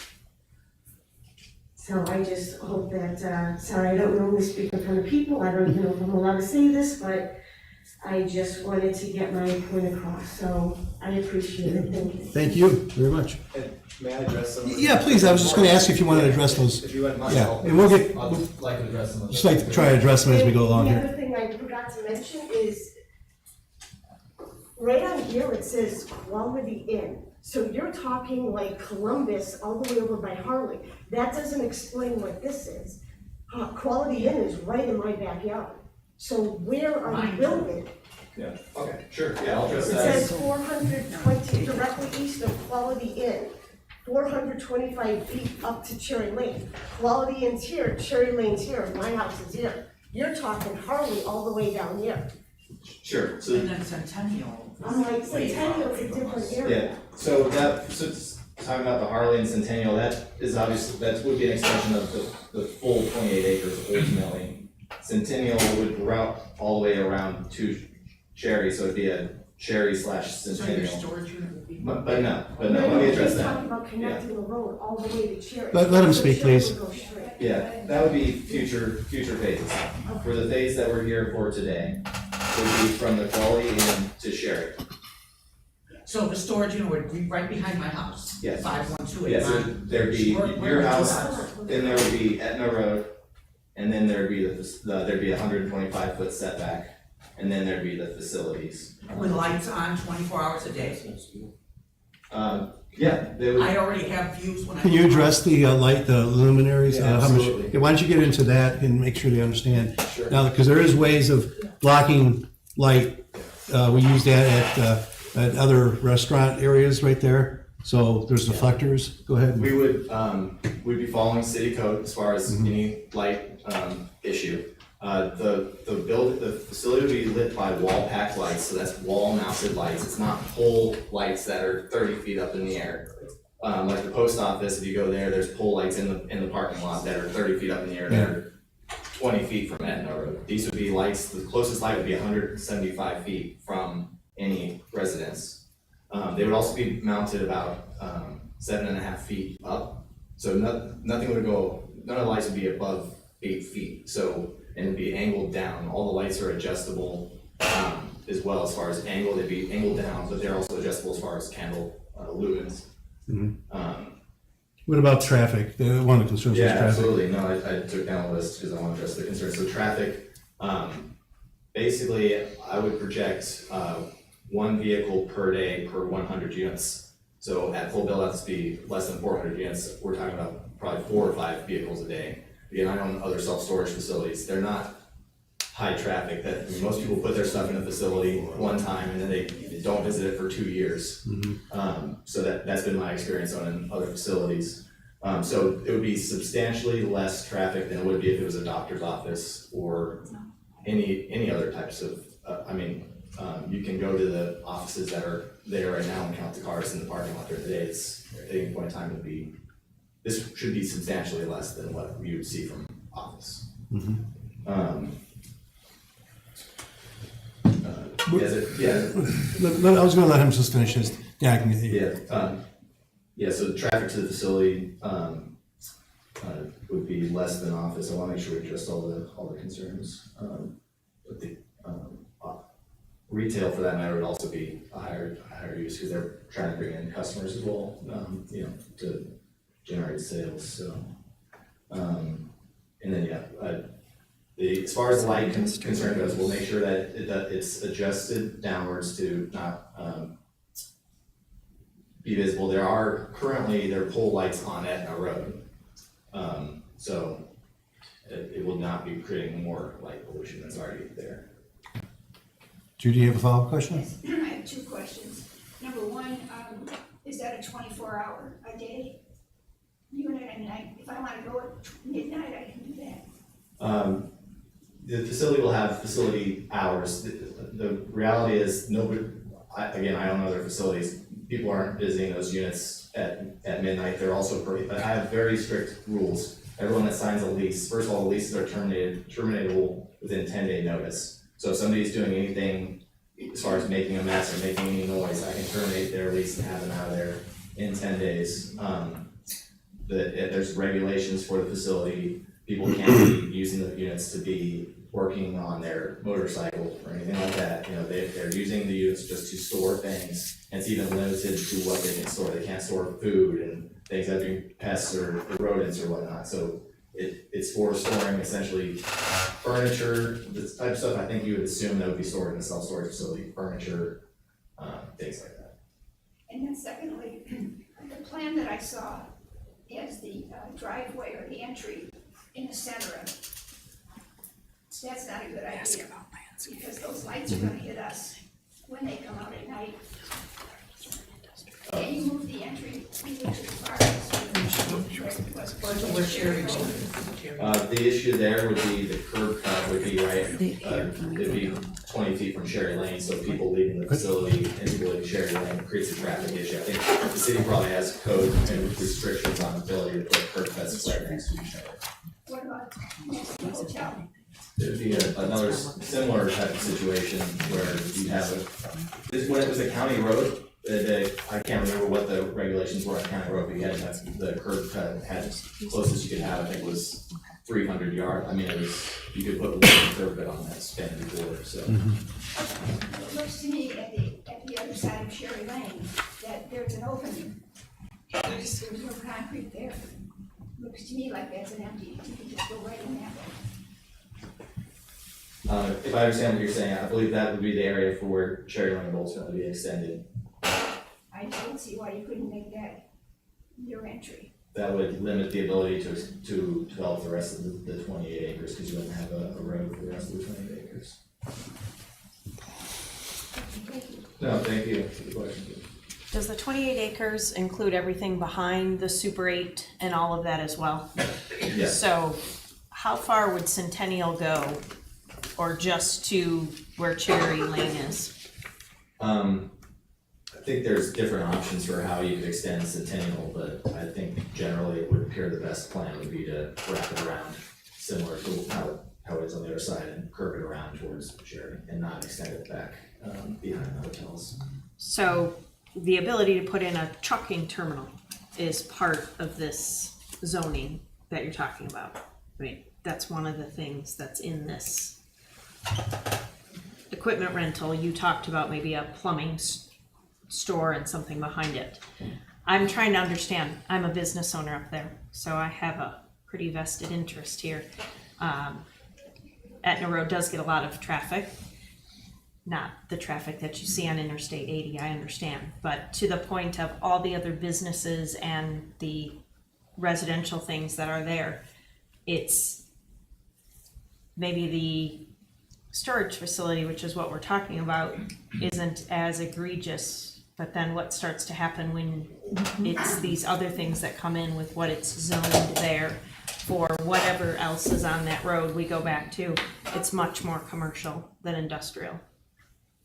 So I just hope that, sorry, I don't normally speak in front of people, I don't even know if I'm allowed to say this, but I just wanted to get my point across, so I appreciate it, thank you.
Thank you very much.
May I address some?
Yeah, please, I was just gonna ask if you wanted to address those.
If you wouldn't mind,
Yeah, and we'll get,
I'd like to address some of
just like to try to address them as we go along
The
here.
other thing I forgot to mention is, right on here, it says Quality Inn. So you're talking like Columbus all the way over by Harley. That doesn't explain what this is. Quality Inn is right in my backyard. So where are you building?
Yeah, okay, sure, yeah, I'll address
It
that.
says 420, directly east of Quality Inn, 425 feet up to Cherry Lane. Quality Inn's here, Cherry Lane's here, my house is here. You're talking Harley all the way down here.
Sure, so.
And then Centennial.
I'm like, Centennial's a different area.
Yeah, so it's talking about the Harley and Centennial, that is obviously, that would be an extension of the full 28 acres ultimately. Centennial would route all the way around to Cherry, so it'd be a Cherry / Centennial.
storage unit would be.
But no, let me address
He's
that.
talking about connecting the road all the way to Cherry.
Let him
So
speak,
Cherry
please.
would go straight.
Yeah, that would be future phases. For the phase that we're here for today, would be from the Quality Inn to Sherry.
So the storage unit would be right behind my house?
Yes.
5128.
Yes, there'd be your house, then there would be Etna Road, and then there'd be there'd be a 125-foot setback, and then there'd be the facilities.
With lights on 24 hours a day?
Yeah, they would.
I already have views when I.
Can you address the light, the luminaries?
Yeah,
how much?
absolutely.
Yeah, why don't you get into that and make sure they understand?
Sure.
Now, because there is ways of blocking light. We use that at other restaurant areas right there. So there's deflectors. Go ahead.
We would, we'd be following city code as far as any light, issue. The facility would be lit by wall packed lights, so that's wall mounted lights. It's not pole lights that are 30 feet up in the air. Like the post office, if you go there, there's pole lights in the parking lot that are 30 feet up in the air that are 20 feet from Etna Road. These would be lights, the closest light would be 175 feet from any residence. They would also be mounted about 7.5 feet up. So nothing would go, none of the lights would be above 8 feet. So, and it'd be angled down. All the lights are adjustable as well as far as angle. They'd be angled down, but they're also adjustable as far as candle lumens.
What about traffic? One of the concerns is
Yeah,
traffic.
absolutely. No, I took down a list because I want to address the concerns. So traffic, basically, I would project 1 vehicle per day per 100 units. So at full build out speed, less than 400 units, we're talking about probably 4 or 5 vehicles a day. Again, I own other self-storage facilities. They're not high traffic. That most people put their stuff in a facility one time and then they don't visit it for 2 years. So that's been my experience on other facilities. So it would be substantially less traffic than it would be if it was a doctor's office or any other types of, you can go to the offices that are there right now and count the cars in the parking lot there today. It's at any point in time this should be substantially less than what you would see from office.
I was gonna let him just finish his. Yeah, I can hear you.
So the traffic to the facility would be less than office. I want to make sure we address all the concerns. But the retail, for that matter, would also be a higher use because they're trying to bring in customers as well, to generate sales. So, and then as far as light concern goes, we'll make sure that it's adjusted downwards to not be visible. There are pole lights on Etna Road, so it will not be creating more light pollution that's already there.
Judy, you have a follow-up question?
Yes, I have 2 questions. Number 1, is that a 24-hour a day unit? And if I want to go at midnight, I can do that.
The facility will have facility hours. The reality is I own other facilities. People aren't visiting those units at midnight. They're also I have very strict rules. Everyone that signs a lease, first of all, the leases are terminatable within 10-day notice. So if somebody's doing anything as far as making a mess or making any noise, I can terminate their lease and have them out of there in 10 days. there's regulations for the facility. People can't be using the units to be working on their motorcycle or anything like that. You know, they're using the units just to store things, and it's even limited to what they can store. They can't store food and things that are pests or rodents or whatnot. So it's for storing essentially furniture, this type of stuff. I think you would assume that would be stored in a self-storage facility, furniture, things like that.
And then secondly, the plan that I saw has the driveway or the entry in the center of it. That's not a good idea, because those lights are gonna hit us when they come out at night. Can you move the entry either to the far
The issue there would be the curb cut would be right, it'd be 20 feet from Sherry Lane, so people leaving the facility and people leaving Sherry Lane creates a traffic issue. I think the city probably has code and restrictions on the ability to put curb cuts right next to each other.
What about next to the hotel?
There'd be another similar type of situation where you have when it was a county road, I can't remember what the regulations were on county road, but you had to have the curb cut had closest you could have, I think was 300 yards. I mean, it was, you could put one curb cut on that span before, so.
It looks to me at the other side of Sherry Lane that there's an opening. There's no concrete there. Looks to me like that's an empty, you can just go right in that way.
If I understand what you're saying, I believe that would be the area for where Cherry Lane will ultimately be extended.
I don't see why you couldn't make that your entry.
That would limit the ability to develop the rest of the 28 acres, because you wouldn't have a road for the rest of the 28 acres.
Thank you.
No, thank you for the question.
Does the 28 acres include everything behind the Super 8 and all of that as well?
Yes.
So how far would Centennial go, or just to where Cherry Lane is?
I think there's different options for how you could extend Centennial, but I think generally it would appear the best plan would be to wrap it around, similar to how it is on the other side, and curve it around towards Cherry and not extend it back behind the hotels.
So the ability to put in a trucking terminal is part of this zoning that you're talking about. I mean, that's one of the things that's in this equipment rental. You talked about maybe a plumbing store and something behind it. I'm trying to understand. I'm a business owner up there, so I have a pretty vested interest here. Etna Road does get a lot of traffic. Not the traffic that you see on Interstate 80, I understand, but to the point of all the other businesses and the residential things that are there, it's maybe the storage facility, which is what we're talking about, isn't as egregious. But then what starts to happen when it's these other things that come in with what it's zoned there for whatever else is on that road, we go back to, it's much more commercial than industrial.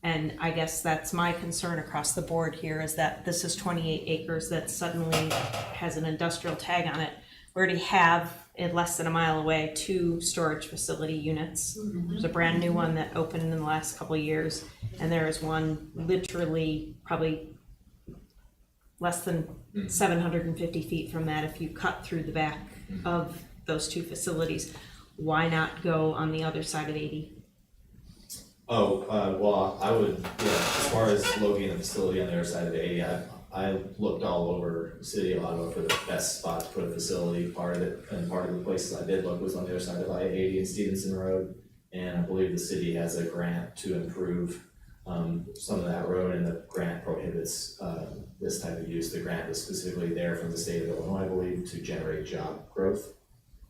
And I guess that's my concern across the board here, is that this is 28 acres that suddenly has an industrial tag on it. We already have, in less than a mile away, 2 storage facility units. There's a brand new one that opened in the last couple of years, and there is one literally probably less than 750 feet from that if you cut through the back of those 2 facilities. Why not go on the other side of 80?
Well, I would, as far as locating the facility on the other side of 80, I looked all over the city of Ottawa for the best spot to put a facility. Part of the places I did look was on the other side of I-80 and Stevenson Road, and I believe the city has a grant to improve some of that road, and the grant prohibits this type of use. The grant was specifically there from the state of Illinois, I believe, to generate job growth.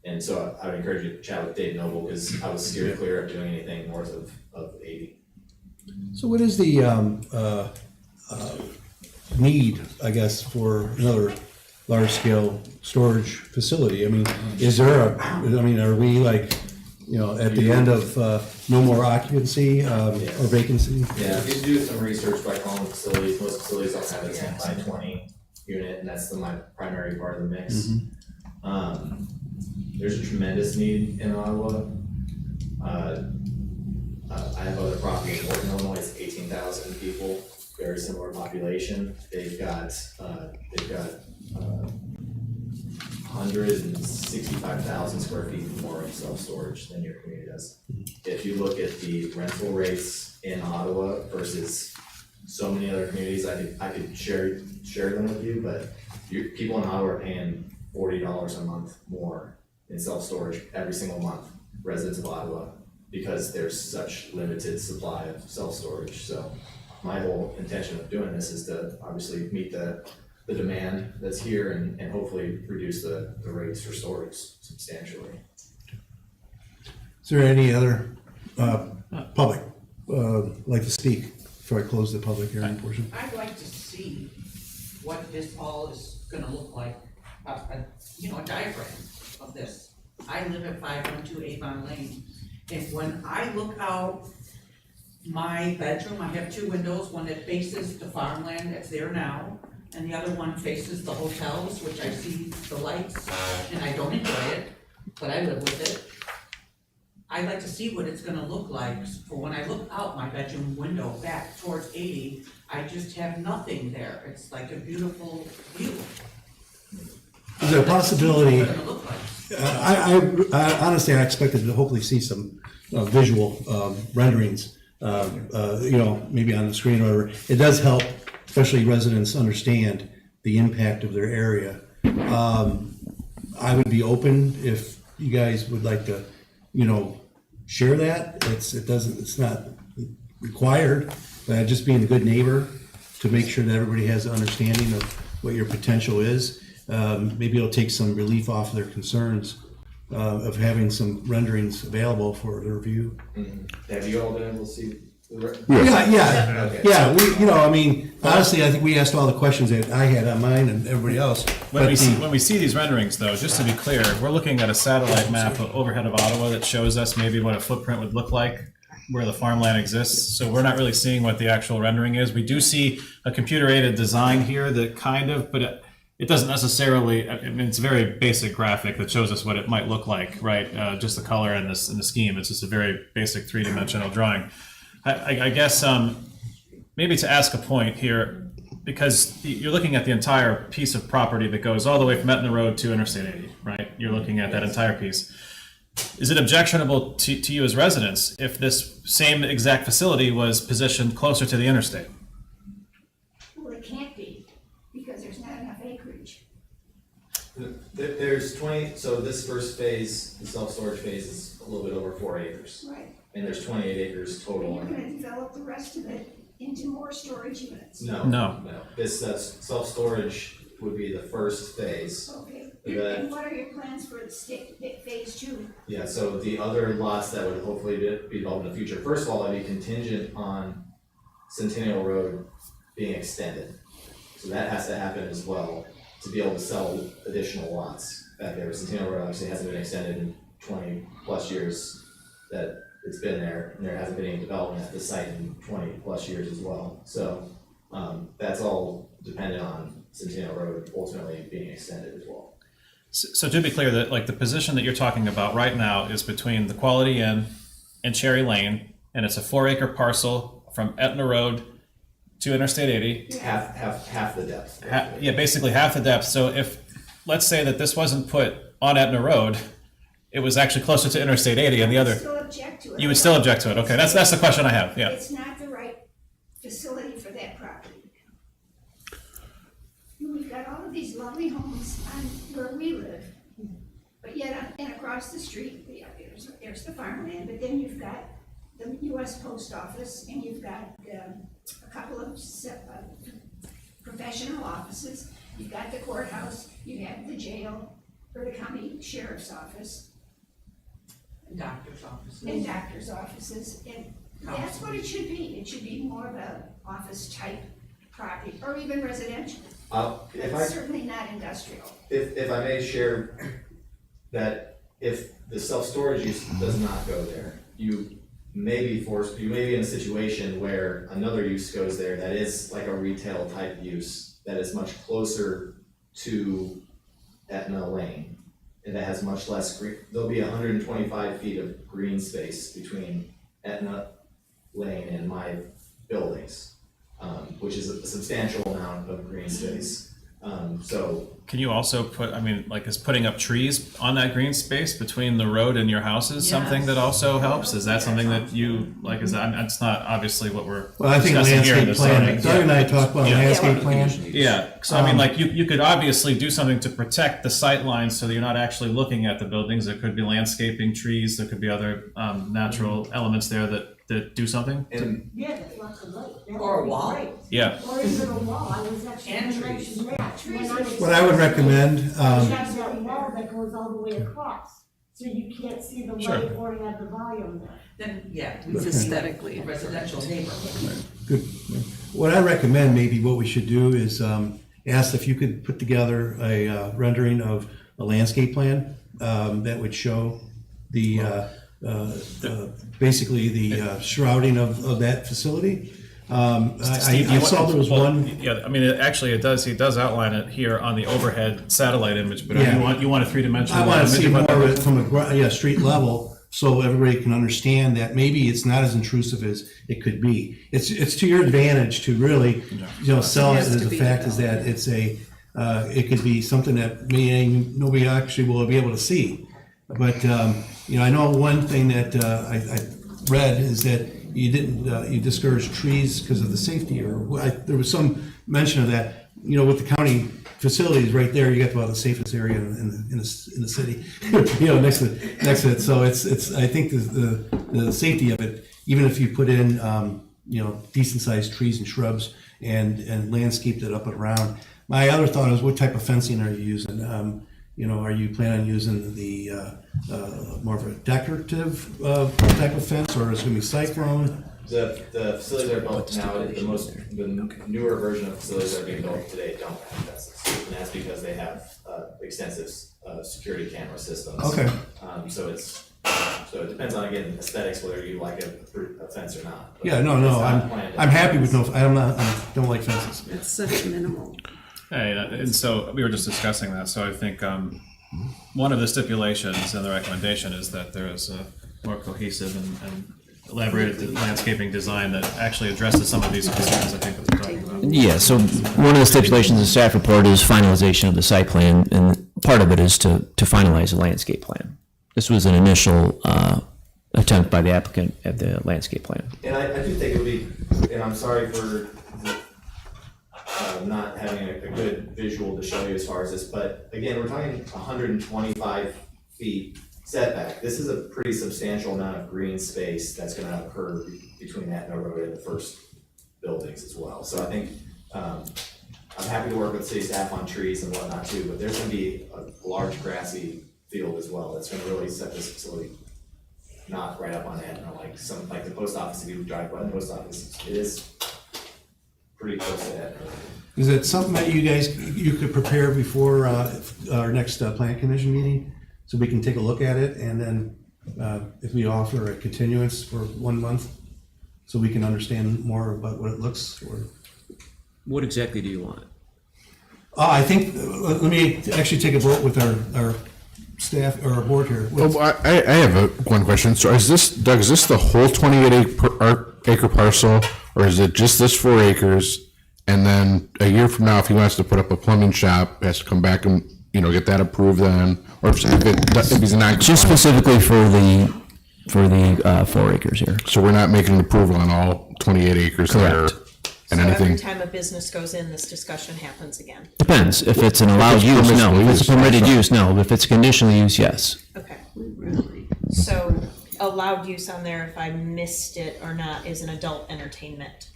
And so I would encourage you to chat with Dave Noble, because I was steered clear of doing anything north of 80.
So what is the need, I guess, for another large-scale storage facility? I mean, are we like, at the end of no more occupancy or vacancy?
Yeah, if you do some research by calling facilities, most facilities don't have a 10 by 20 unit, and that's my primary part of the mix. There's a tremendous need in Ottawa. I have other property in Northern Illinois. It's 18,000 people, very similar population. They've got 165,000 square feet more of self-storage than your community does. If you look at the rental rates in Ottawa versus so many other communities, I could share them with you, but people in Ottawa are paying $40 a month more in self-storage every single month, residents of Ottawa, because there's such limited supply of self-storage. So my whole intention of doing this is to obviously meet the demand that's here and hopefully reduce the rates for storage substantially.
Is there any other public like to speak before I close the public hearing portion?
I'd like to see what this all is gonna look like, a diagram of this. I live at 512 Avon Lane, and when I look out my bedroom, I have 2 windows, one that faces the farmland that's there now, and the other one faces the hotels, which I see the lights, and I don't enjoy it, but I live with it. I'd like to see what it's gonna look like, for when I look out my bedroom window back towards 80, I just have nothing there. It's like a beautiful view.
Is there a possibility?
What it's gonna look like.
I honestly, I expected to hopefully see some visual renderings, maybe on the screen or whatever. It does help, especially residents understand the impact of their area. I would be open if you guys would like to, share that. It's not required, but just being a good neighbor to make sure that everybody has an understanding of what your potential is. Maybe it'll take some relief off of their concerns of having some renderings available for their review.
Have you all been able to see?
Yeah. Honestly, I think we asked all the questions that I had on mine and everybody else.
When we see these renderings, though, just to be clear, we're looking at a satellite map of overhead of Ottawa that shows us maybe what a footprint would look like where the farmland exists. So we're not really seeing what the actual rendering is. We do see a computer-aided design here that but it doesn't necessarily, it's a very basic graphic that shows us what it might look like, right? Just the color and the scheme. It's just a very basic 3-dimensional drawing. I guess maybe to ask a point here, because you're looking at the entire piece of property that goes all the way from Etna Road to Interstate 80, right? You're looking at that entire piece. Is it objectionable to you as residents if this same exact facility was positioned closer to the interstate?
Well, it can't be, because there's not enough acreage.
There's 20, so this first phase, the self-storage phase, is a little bit over 4 acres.
Right.
And there's 28 acres total.
You're gonna develop the rest of it into more storage units.
No. This self-storage would be the first phase.
Okay, and what are your plans for phase 2?
Yeah, so the other lots that would hopefully be developed in the future, first of all, that'd be contingent on Centennial Road being extended. So that has to happen as well to be able to sell additional lots back there. Centennial Road actually hasn't been extended in 20 plus years that it's been there, and there hasn't been any development at the site in 20 plus years as well. So that's all dependent on Centennial Road ultimately being extended as well.
So to be clear, that like the position that you're talking about right now is between the Quality Inn and Cherry Lane, and it's a 4-acre parcel from Etna Road to Interstate 80.
Half the depth.
Basically half the depth. So if, let's say that this wasn't put on Etna Road, it was actually closer to Interstate 80 and the other.
Still object to it.
You would still object to it. Okay, that's the question I have. Yeah.
It's not the right facility for that property. We've got all of these lovely homes on where we live, but yet, and across the street, there's the farmland, but then you've got the US Post Office, and you've got a couple of professional offices, you've got the courthouse, you have the jail, or the county sheriff's office.
And doctor's offices.
And doctor's offices, and that's what it should be. It should be more of a office type property, or even residential. But certainly not industrial.
If I may share that if the self-storage use does not go there, you may be in a situation where another use goes there that is like a retail type use that is much closer to Etna Lane, and that has much less green. There'll be 125 feet of green space between Etna Lane and my buildings, which is a substantial amount of green space. So
can you also put, I mean, like, is putting up trees on that green space between the road and your houses something that also helps? Is that something that you, like, is that, it's not obviously what we're
Well, I think
discussing here in
landscape
this
plan,
zoning.
Doug and I talked about landscape plan.
Yeah, so I mean, like, you could obviously do something to protect the sight lines so that you're not actually looking at the buildings. There could be landscaping, trees, there could be other natural elements there that do something.
Yeah, that's lots of light. That
Or a
would be
wall.
great.
Yeah.
Or even a wall, I was actually
And
gonna
trees.
mention that. When I was-
What I would recommend,
You have that wall that goes all the way across, so you can't see the
Sure.
light or have the volume there.
Then, yeah.
It's aesthetically.
Residential neighborhood.
good. What I recommend, maybe what we should do is ask if you could put together a rendering of a landscape plan that would show the basically the shrouding of that facility. I saw there was one.
Yeah, I mean, he does outline it here on the overhead satellite image, but
Yeah.
you want a three-dimensional
I want to
image
see
of
more
what
of
that
it from a street level, so everybody can understand that maybe it's not as intrusive as it could be. It's to your advantage to really, sell it
has
as
to
the
be
fact is that it's it could be something that nobody actually will be able to see. But, I know one thing that I read is that you didn't, you discouraged trees because of the safety, or there was some mention of that. With the county facilities right there, you got about the safest area in the city, next to it. So it's I think the safety of it, even if you put in, decent sized trees and shrubs and landscaped it up and around. My other thought is, what type of fencing are you using? Are you planning on using the more of a decorative type of fence, or is it going to be cyclone?
The facilities that are built now, the newer version of facilities that are being built today don't have fences. And that's because they have extensive security camera systems.
Okay.
So it depends on, again, aesthetics, whether you like a fence or not. But
Yeah, no,
it's not planned to-
I'm happy with no. I don't like fences.
It's such minimal.
Hey, and so we were just discussing that, so I think one of the stipulations and the recommendation is that there is a more cohesive and elaborated landscaping design that actually addresses some of these concerns I think that we're talking about.
Yeah, so one of the stipulations in the staff report is finalization of the site plan, and part of it is to finalize the landscape plan. This was an initial attempt by the applicant at the landscape plan.
And I do think it would be, and I'm sorry for not having a good visual to show you as far as this, but again, we're talking 125 feet setback. This is a pretty substantial amount of green space that's gonna occur between that and the road and the first buildings as well. So I think, I'm happy to work with city staff on trees and whatnot too, but there's gonna be a large grassy field as well. That's gonna really set this facility not right up on that, like the post office, if you drive by the post office, it is pretty close to that.
Is it something that you could prepare before our next plan commission meeting, so we can take a look at it, and then if we offer a continuance for 1 month, so we can understand more about what it looks or?
What exactly do you want?
I think, let me actually take a vote with our staff, or our board here.
I have one question. So is this, Doug, is this the whole 28 acre parcel, or is it just this 4 acres? And then a year from now, if he wants to put up a plumbing shop, has to come back and, get that approved then? Or if he's not.
Just specifically for the 4 acres here.
So we're not making an approval on all 28 acres there?
Correct.
And
So
anything?
every time a business goes in, this discussion happens again.
Depends. If it's an allowed use, no. If it's a permitted use, no. If it's conditional use, yes.
Okay. So allowed use on there, if I missed it or not, is an adult entertainment.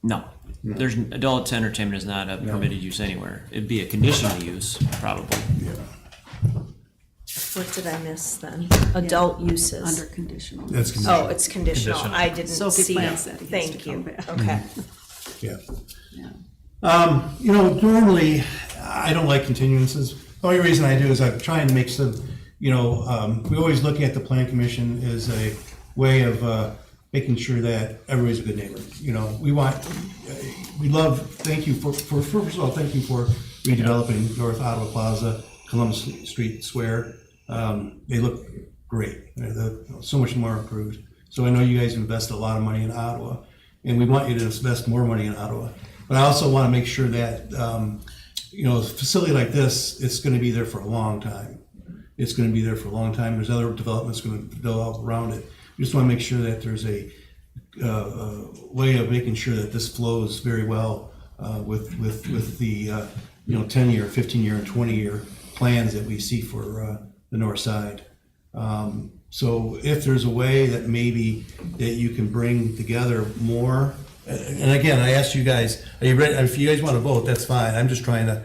No. There's adult entertainment is not a permitted use anywhere. It'd be a conditional use, probably.
What did I miss then? Adult uses.
Under conditional.
That's conditional.
Oh, it's conditional.
Conditional.
I didn't
Sophie
see
plans
it.
that he has
Thank
to come
you.
back.
Okay.
Yeah. Normally, I don't like continuances. The only reason I do is I try and make some, we always look at the plan commission as a way of making sure that everybody's a good neighbor. Thank you for first of all, thank you for redeveloping North Ottawa Plaza, Columbus Street Square. They look great. They're so much more improved. So I know you guys invest a lot of money in Ottawa, and we want you to invest more money in Ottawa. But I also want to make sure that you know, a facility like this, it's gonna be there for a long time. It's gonna be there for a long time. There's other developments gonna develop around it. We just wanna make sure that there's a way of making sure that this flows very well with the, 10-year, 15-year, and 20-year plans that we see for the north side. So if there's a way that maybe that you can bring together more, and again, I asked you guys, are you ready? If you guys want to vote, that's fine. I'm just trying to,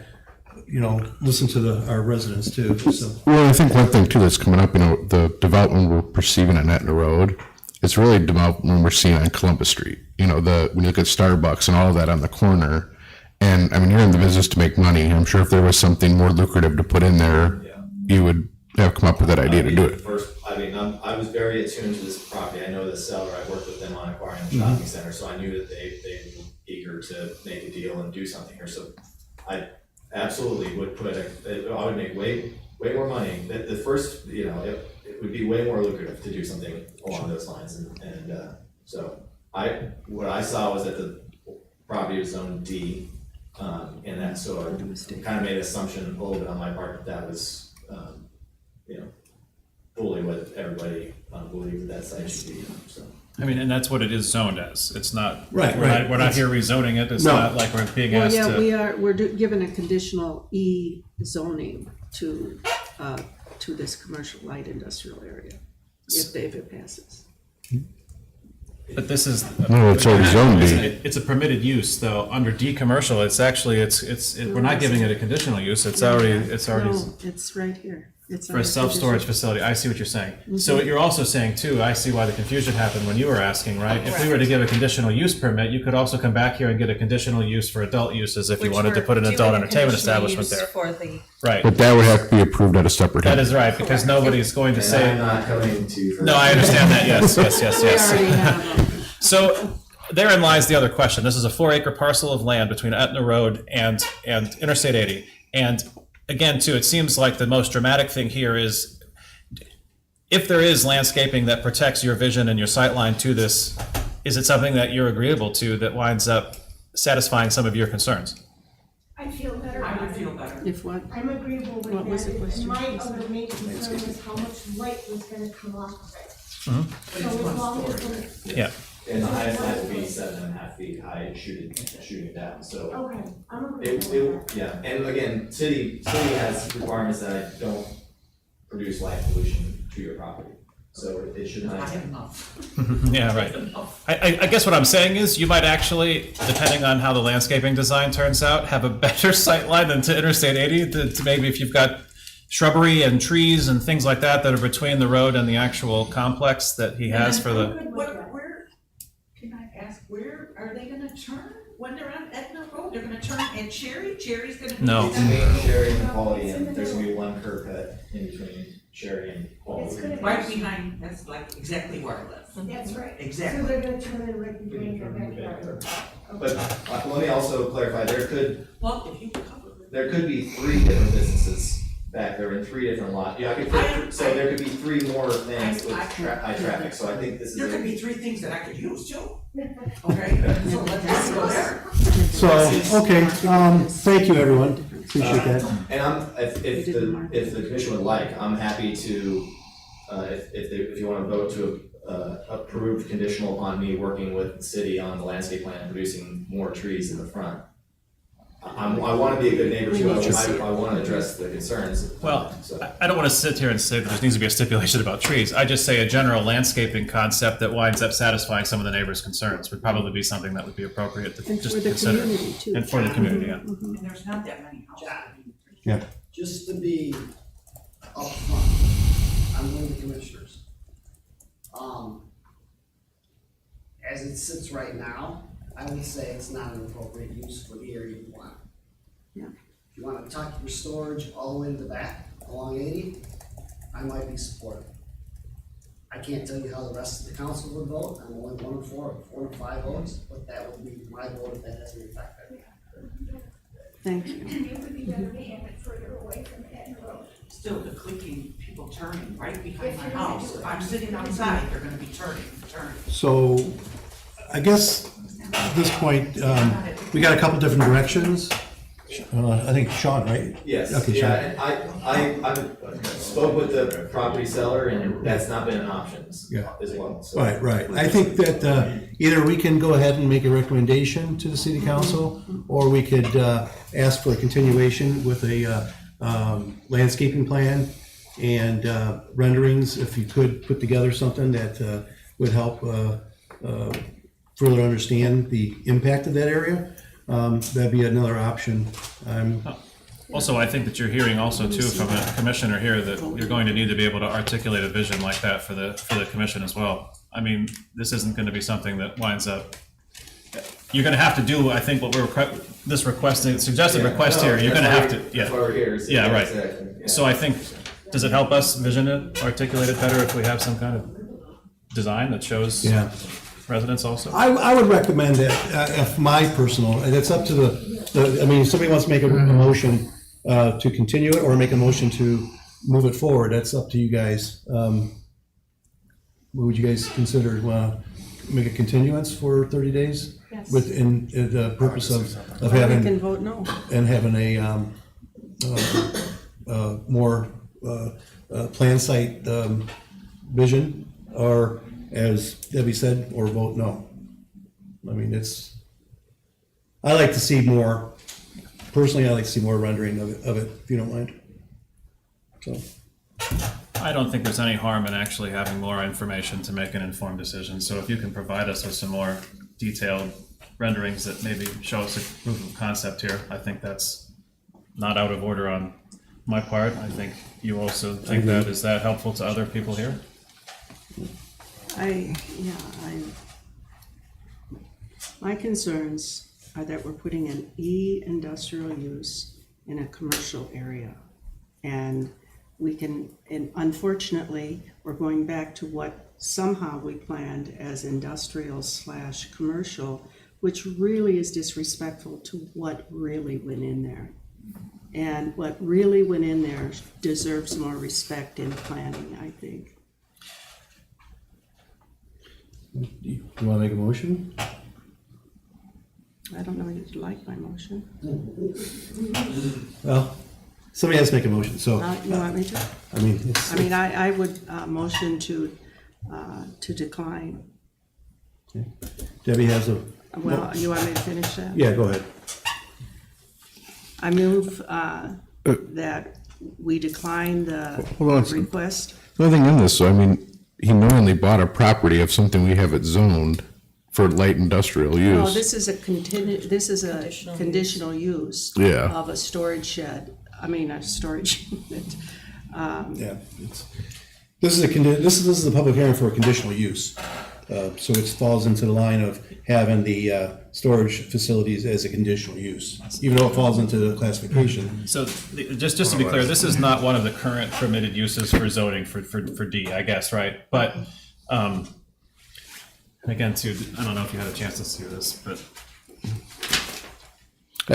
listen to our residents too, so.
Well, I think one thing too that's coming up, the development we're perceiving on Etna Road, it's really development we're seeing on Columbus Street. When you look at Starbucks and all of that on the corner, and I mean, you're in the business to make money. I'm sure if there was something more lucrative to put in there, you would have come up with that idea to do it.
I was very attuned to this property. I know the seller. I worked with them on acquiring the shopping center, so I knew that they were eager to make a deal and do something here. So I absolutely would I would make way more money. The first, it would be way more lucrative to do something along those lines. And so what I saw was that the property was zoned D, and that so I kind of made an assumption a little bit on my part that was, fully what everybody believed that site should be. So.
I mean, and that's what it is zoned as. It's not,
Right.
we're not here rezoning it. It's
No.
not like we're being asked to.
We're given a conditional E zoning to this commercial light industrial area, if it passes.
But this is.
No, it's already zoned D.
It's a permitted use, though. Under D commercial, it's actually, we're not giving it a conditional use. It's already.
No, it's right here. It's
For
under
a self-storage
conditional.
facility, I see what you're saying. So you're also saying too, I see why the confusion happened when you were asking, right? If we were to give a conditional use permit, you could also come back here and get a conditional use for adult uses if you wanted to put an adult entertainment establishment there.
For the,
Right.
But that would have to be approved at a separate
That
hearing.
is right, because nobody's going to
And
say.
I'm not coming to.
No, I understand that, yes.
We already have them.
So therein lies the other question. This is a 4-acre parcel of land between Etna Road and Interstate 80. And again, too, it seems like the most dramatic thing here is if there is landscaping that protects your vision and your sightline to this, is it something that you're agreeable to that winds up satisfying some of your concerns?
I feel better.
I would feel better.
If what?
I'm agreeable with that.
What was the question?
My other main concern was how much light was gonna come off of it.
Mm-hmm.
So as long as the,
Yeah.
And the highest height would be 7.5 feet high shooting down, so.
okay, I'm agreeable with that.
Yeah, and again, city has requirements that I don't produce light pollution to your property, so it should not.
I have enough.
Yeah, right. I guess what I'm saying is you might actually, depending on how the landscaping design turns out, have a better sight line than to Interstate 80, to maybe if you've got shrubbery and trees and things like that that are between the road and the actual complex that he has for the.
Where, can I ask, where are they gonna turn when they're on Etna Road? They're gonna turn at Cherry's gonna be.
No.
Between Cherry and Quality, and there's gonna be one curb cut in between Cherry and
It's
Quality.
gonna be.
Right behind, that's like exactly where I live.
That's right.
Exactly.
So they're gonna turn in right behind your backyard.
But let me also clarify,
Well, if you cover it.
there could be 3 different businesses back there in 3 different lots. Yeah, so there could be 3 more things with high traffic, so I think this is.
There could be 3 things that I could use too. Okay, so let's go there.
So, okay, thank you, everyone. Appreciate that.
And if the commission would like, I'm happy to, if you want to vote to approve conditional upon me working with the city on the landscape plan and producing more trees in the front. I want to be a good neighbor too. I want to address the concerns.
Well,
So.
I don't want to sit here and say that there needs to be a stipulation about trees. I just say a general landscaping concept that winds up satisfying some of the neighbors' concerns would probably be something that would be appropriate to
And
just
for the
consider.
community too.
And for the community, yeah.
And there's not that many houses.
Yeah.
Just to be upfront, I'm one of the commissioners. As it sits right now, I would say it's not an appropriate use for the area you want.
Yeah.
If you wanna tuck your storage all the way to the back along 80, I might be supportive. I can't tell you how the rest of the council would vote, I'm only 1 of 4 of 5 votes, but that would be my vote if that has any effect.
Thank you.
And it would be better to have it further away from Etna Road.
Still, the clicking, people turning right behind my house. If I'm sitting outside, they're gonna be turning.
So, I guess at this point, we got a couple different directions. I think Sean, right?
Yes,
Okay,
yeah,
Sean.
and I spoke with the property seller, and that's not been an option
Yeah.
as well, so.
Right. I think that either we can go ahead and make a recommendation to the city council, or we could ask for a continuation with a landscaping plan and renderings, if you could put together something that would help further understand the impact of that area. That'd be another option.
Also, I think that you're hearing also too from a commissioner here that you're going to need to be able to articulate a vision like that for the commission as well. I mean, this isn't going to be something that winds up. You're going to have to do, I think, what we're suggested request here. You're going to have to,
That's why we're here. so
yeah, right.
exactly, yeah.
So I think, does it help us vision it, articulate it better if we have some kind of design that shows
Yeah.
residents also?
I would recommend that, if my personal, and it's up to I mean, if somebody wants to make a motion to continue it, or make a motion to move it forward, that's up to you guys. What would you guys consider? Make a continuance for 30 days?
Yes.
Within the purpose of
Or we
having,
can vote no.
and having a more plan site vision, or as Debbie said, or vote no. I mean, I like to see more, personally, I like to see more rendering of it, if you don't mind. So,
I don't think there's any harm in actually having more information to make an informed decision. So if you can provide us with some more detailed renderings that maybe show us a proof of concept here, I think that's not out of order on my part. I think you also think that. Is that helpful to other people here?
My concerns are that we're putting an industrial use in a commercial area. And and unfortunately, we're going back to what somehow we planned as industrial/commercial, which really is disrespectful to what really went in there. And what really went in there deserves more respect in planning, I think.
you want to make a motion?
I don't know if you'd like my motion.
Well, somebody has to make a motion, so.
You want me to?
I mean,
I would motion to decline.
Debbie has a.
Well, you want me to finish that?
Yeah, go ahead.
I move that we decline the
Hold on.
request.
The only thing in this, so I mean, he knowingly bought a property of something we have it zoned for light industrial use.
No, this is a conditional use.
Yeah.
Of a storage shed, a storage unit.
Yeah, this is a public hearing for a conditional use. So it falls into the line of having the storage facilities as a conditional use, even though it falls into the classification.
So just to be clear, this is not one of the current permitted uses for zoning for D, I guess, right? But again, too, I don't know if you had a chance to see this, but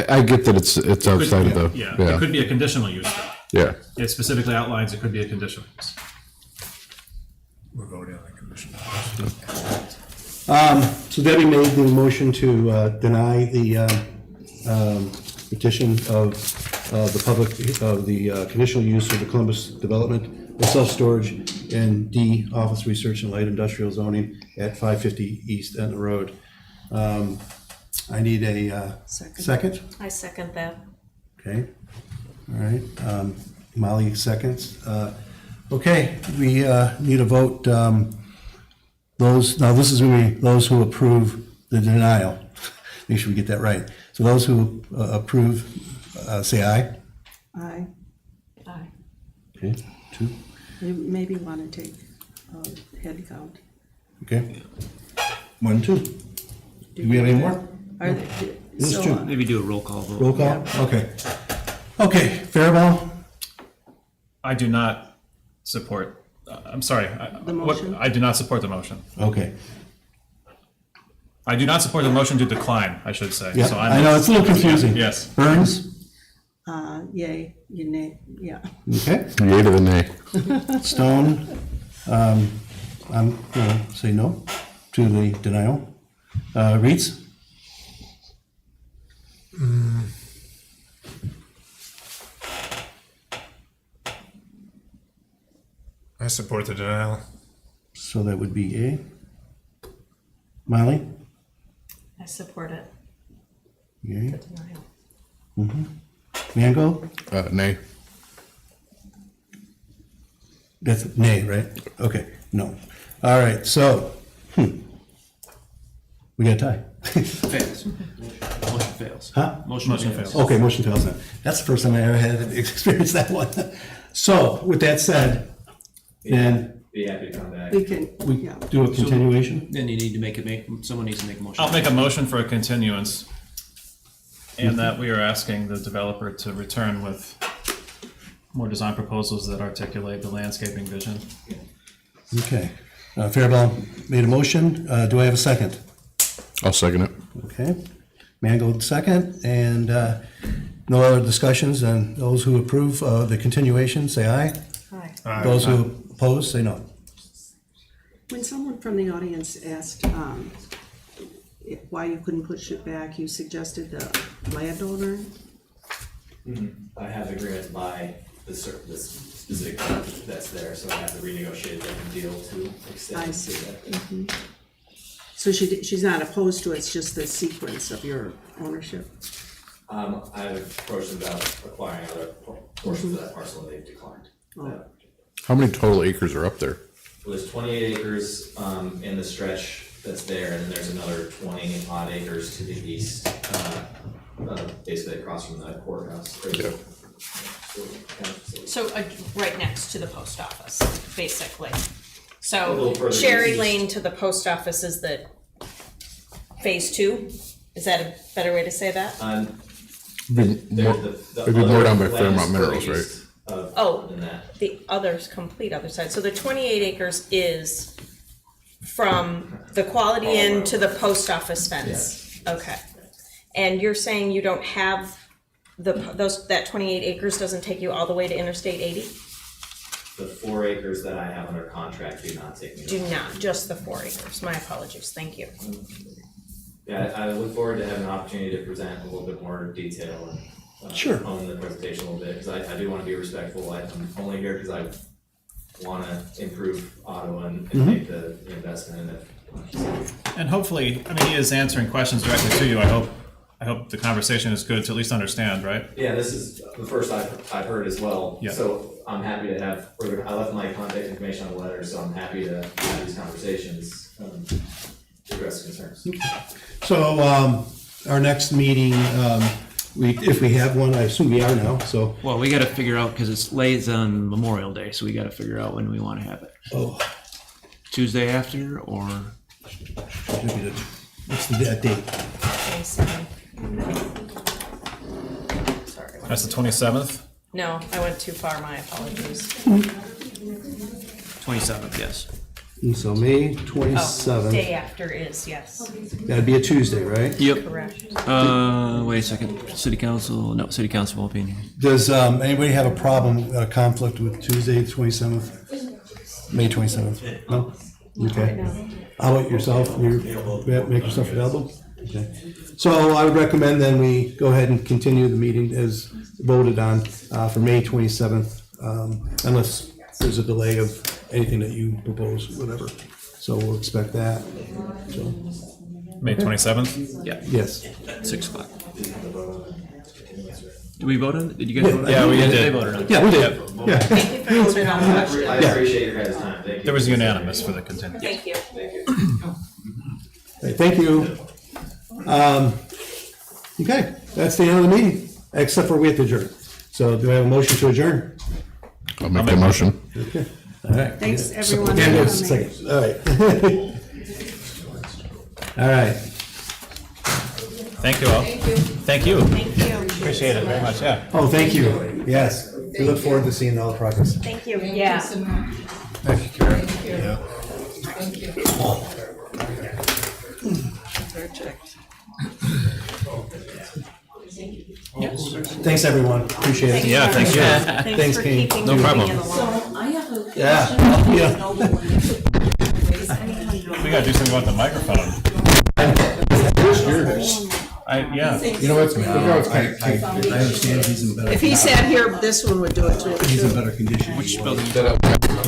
I get that it's outside of the.
yeah, it could be a conditional use.
Yeah.
It specifically outlines it could be a conditional use.
We're voting on the commission.
So Debbie made the motion to deny the petition of the conditional use of the Columbus development of self-storage and D, office research and light industrial zoning at 550 East Etna Road. I need a second.
I second that.
Okay, all right. Molly seconds. Okay, we need a vote. This is going to be those who approve the denial. Make sure we get that right. So those who approve, say aye.
Aye.
Okay, 2.
You maybe want to take head count.
Okay. 1, 2. Do we have any more?
Are they,
This
so,
is 2.
Maybe do a roll call vote.
Roll call? Okay. Okay, Faribault?
I do not support, I'm sorry.
The motion?
I do not support the motion.
Okay.
I do not support the motion to decline, I should say.
Yeah,
So
I know, it's a little confusing.
Yes.
Burns?
yay, you nay, yeah.
Okay.
Yay to the nay.
Stone, I'm going to say no to the denial. Reeds?
support the denial.
So that would be A. Molly?
I support it.
Yay.
Denial.
Mango?
Nay.
That's nay, right? Okay, no. All right, so, we got a tie.
Fails. Motion fails.
Huh?
Motion fails.
Okay, motion fails then. That's the first time I ever had experienced that one. So, with that said, then
Be happy to come back.
We can,
we
yeah.
do a continuation?
Then you need to someone needs to make a motion.
I'll make a motion for a continuance. And that we are asking the developer to return with more design proposals that articulate the landscaping vision.
Okay. Faribault made a motion. Do I have a second?
I'll second it.
Okay. Mango second, and no other discussions, and those who approve the continuation, say aye.
Aye.
Those who oppose, say no.
When someone from the audience asked why you couldn't push it back, you suggested the landowner?
I have the agreement to buy this specific project that's there, so I have to renegotiate a different deal to extend.
I see. So she's not opposed to it, it's just the sequence of your ownership?
I've approached them about acquiring other portions of that parcel, and they've declined.
Oh.
How many total acres are up there?
Well, there's 28 acres in the stretch that's there, and then there's another 20 odd acres to the east, basically across from the courthouse.
Yeah.
So, right next to the post office, basically.
A
So
little further
Cherry
east.
Lane to the post office is the phase 2? Is that a better way to say that?
It'd be more down by Fairmont Minerals, right?
Oh,
Than that.
the complete other side. So the 28 acres is from the Quality Inn to the post office fence? Okay. And you're saying you don't have that 28 acres doesn't take you all the way to Interstate 80?
The 4 acres that I have under contract do not take me.
Do not, just the 4 acres. My apologies. Thank you.
Yeah, I look forward to having an opportunity to present a little bit more detail and
Sure.
hone the presentation a little bit, because I do want to be respectful. I'm only here because I want to improve Ottawa and make the investment in it.
And hopefully, I mean, he is answering questions directly to you. I hope the conversation is good to at least understand, right?
Yeah, this is the first I've heard as well.
Yeah.
So I'm happy to have, I left my contact information on the letter, so I'm happy to have these conversations to address concerns.
So, our next meeting, if we have one, I assume we are now, so.
Well, we gotta figure out, because it's lays on Memorial Day, so we gotta figure out when we wanna have it.
Oh,
Tuesday after, or?
what's the date?
27. Sorry.
That's the 27th?
No, I went too far. My apologies.
27th, yes.
And so May
Oh,
27th,
day after is, yes.
that'd be a Tuesday, right?
Yep.
Correct.
Wait a second. City council won't be in here.
Does anybody have a problem, a conflict with Tuesday, 27th? May 27th? No? Okay. How about yourself? You make yourself available? Okay. So I would recommend then we go ahead and continue the meeting as voted on for May 27th, unless there's a delay of anything that you propose, whatever. So we'll expect that. So,
May 27th?
Yeah.
yes.
6 o'clock. Did we vote on it? Did you guys vote on it?
Yeah, we did.
They voted on it.
Yeah, we did. Yeah.
Thank you for answering all the questions.
I appreciate your guys' time. Thank you.
There was unanimous for the continuance.
Thank you.
Thank you.
Okay, thank you. Okay, that's the end of the meeting, except for we have to adjourn. So do I have a motion to adjourn?
I'll make the motion.
Okay, all right.
Thanks, everyone,
Yeah,
for
no,
coming.
second. All right. All right.
Thank you all. Thank you.
Thank you.
Appreciate it very much, yeah.
Oh, thank you. Yes, we look forward to seeing all the progress.
Thank you. Yeah.
Thank you, Karen. Yeah. Thanks, everyone. Appreciate it.
Yeah, thank you.
Thanks,
for
Kane.
keeping
No
moving
problem.
it along.
I have a
Yeah.
question.
Yeah.
We gotta do something about the microphone.
Yeah.
You know what's,
I understand he's in better.
If he sat here, this one would do it to
He's
him.
in better condition. Which building?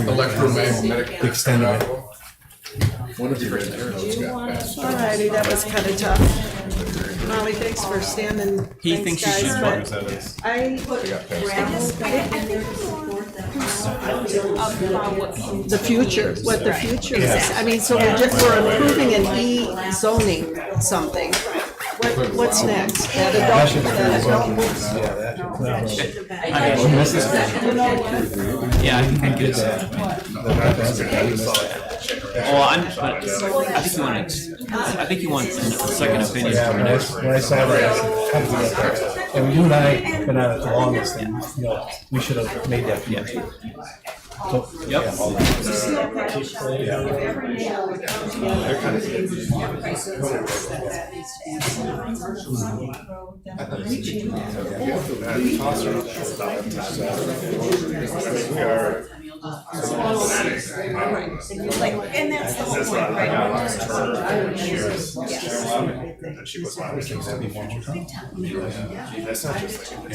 electromagnetic.
Extent of it.
What if your arrows got bad?
All righty, that was kind of tough. Molly, thanks for standing.
He
Thanks,
thinks you should
guys,
vote.
but I the future, what the future is. I mean, so we're improving an zoning something. What's next? That adult.
Yeah, I think I get that. Well, I think you want a second opinion
Yeah,
from
when
an
I
expert.
when I saw that, and you and I have been on it the longest, and, you know, we should have made that connection. So,
Yep.
And that's the whole point, right?
And she was one of the things that we want. That's not just like,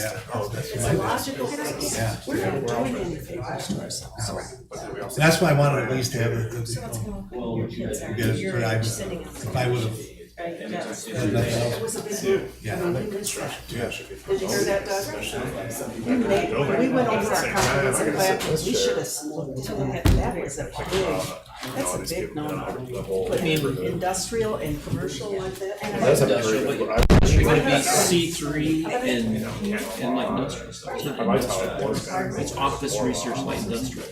that's why I wanted at least to have it. But if I would have. Had nothing else. Yeah.
Did you hear that, Doug? We went over our comprehensive plan, we should have looked at that, was a big, that's a big number. But industrial and commercial like that.
Industrial would be C3 and like industrial stuff. It's not industrial. It's office research light industrial.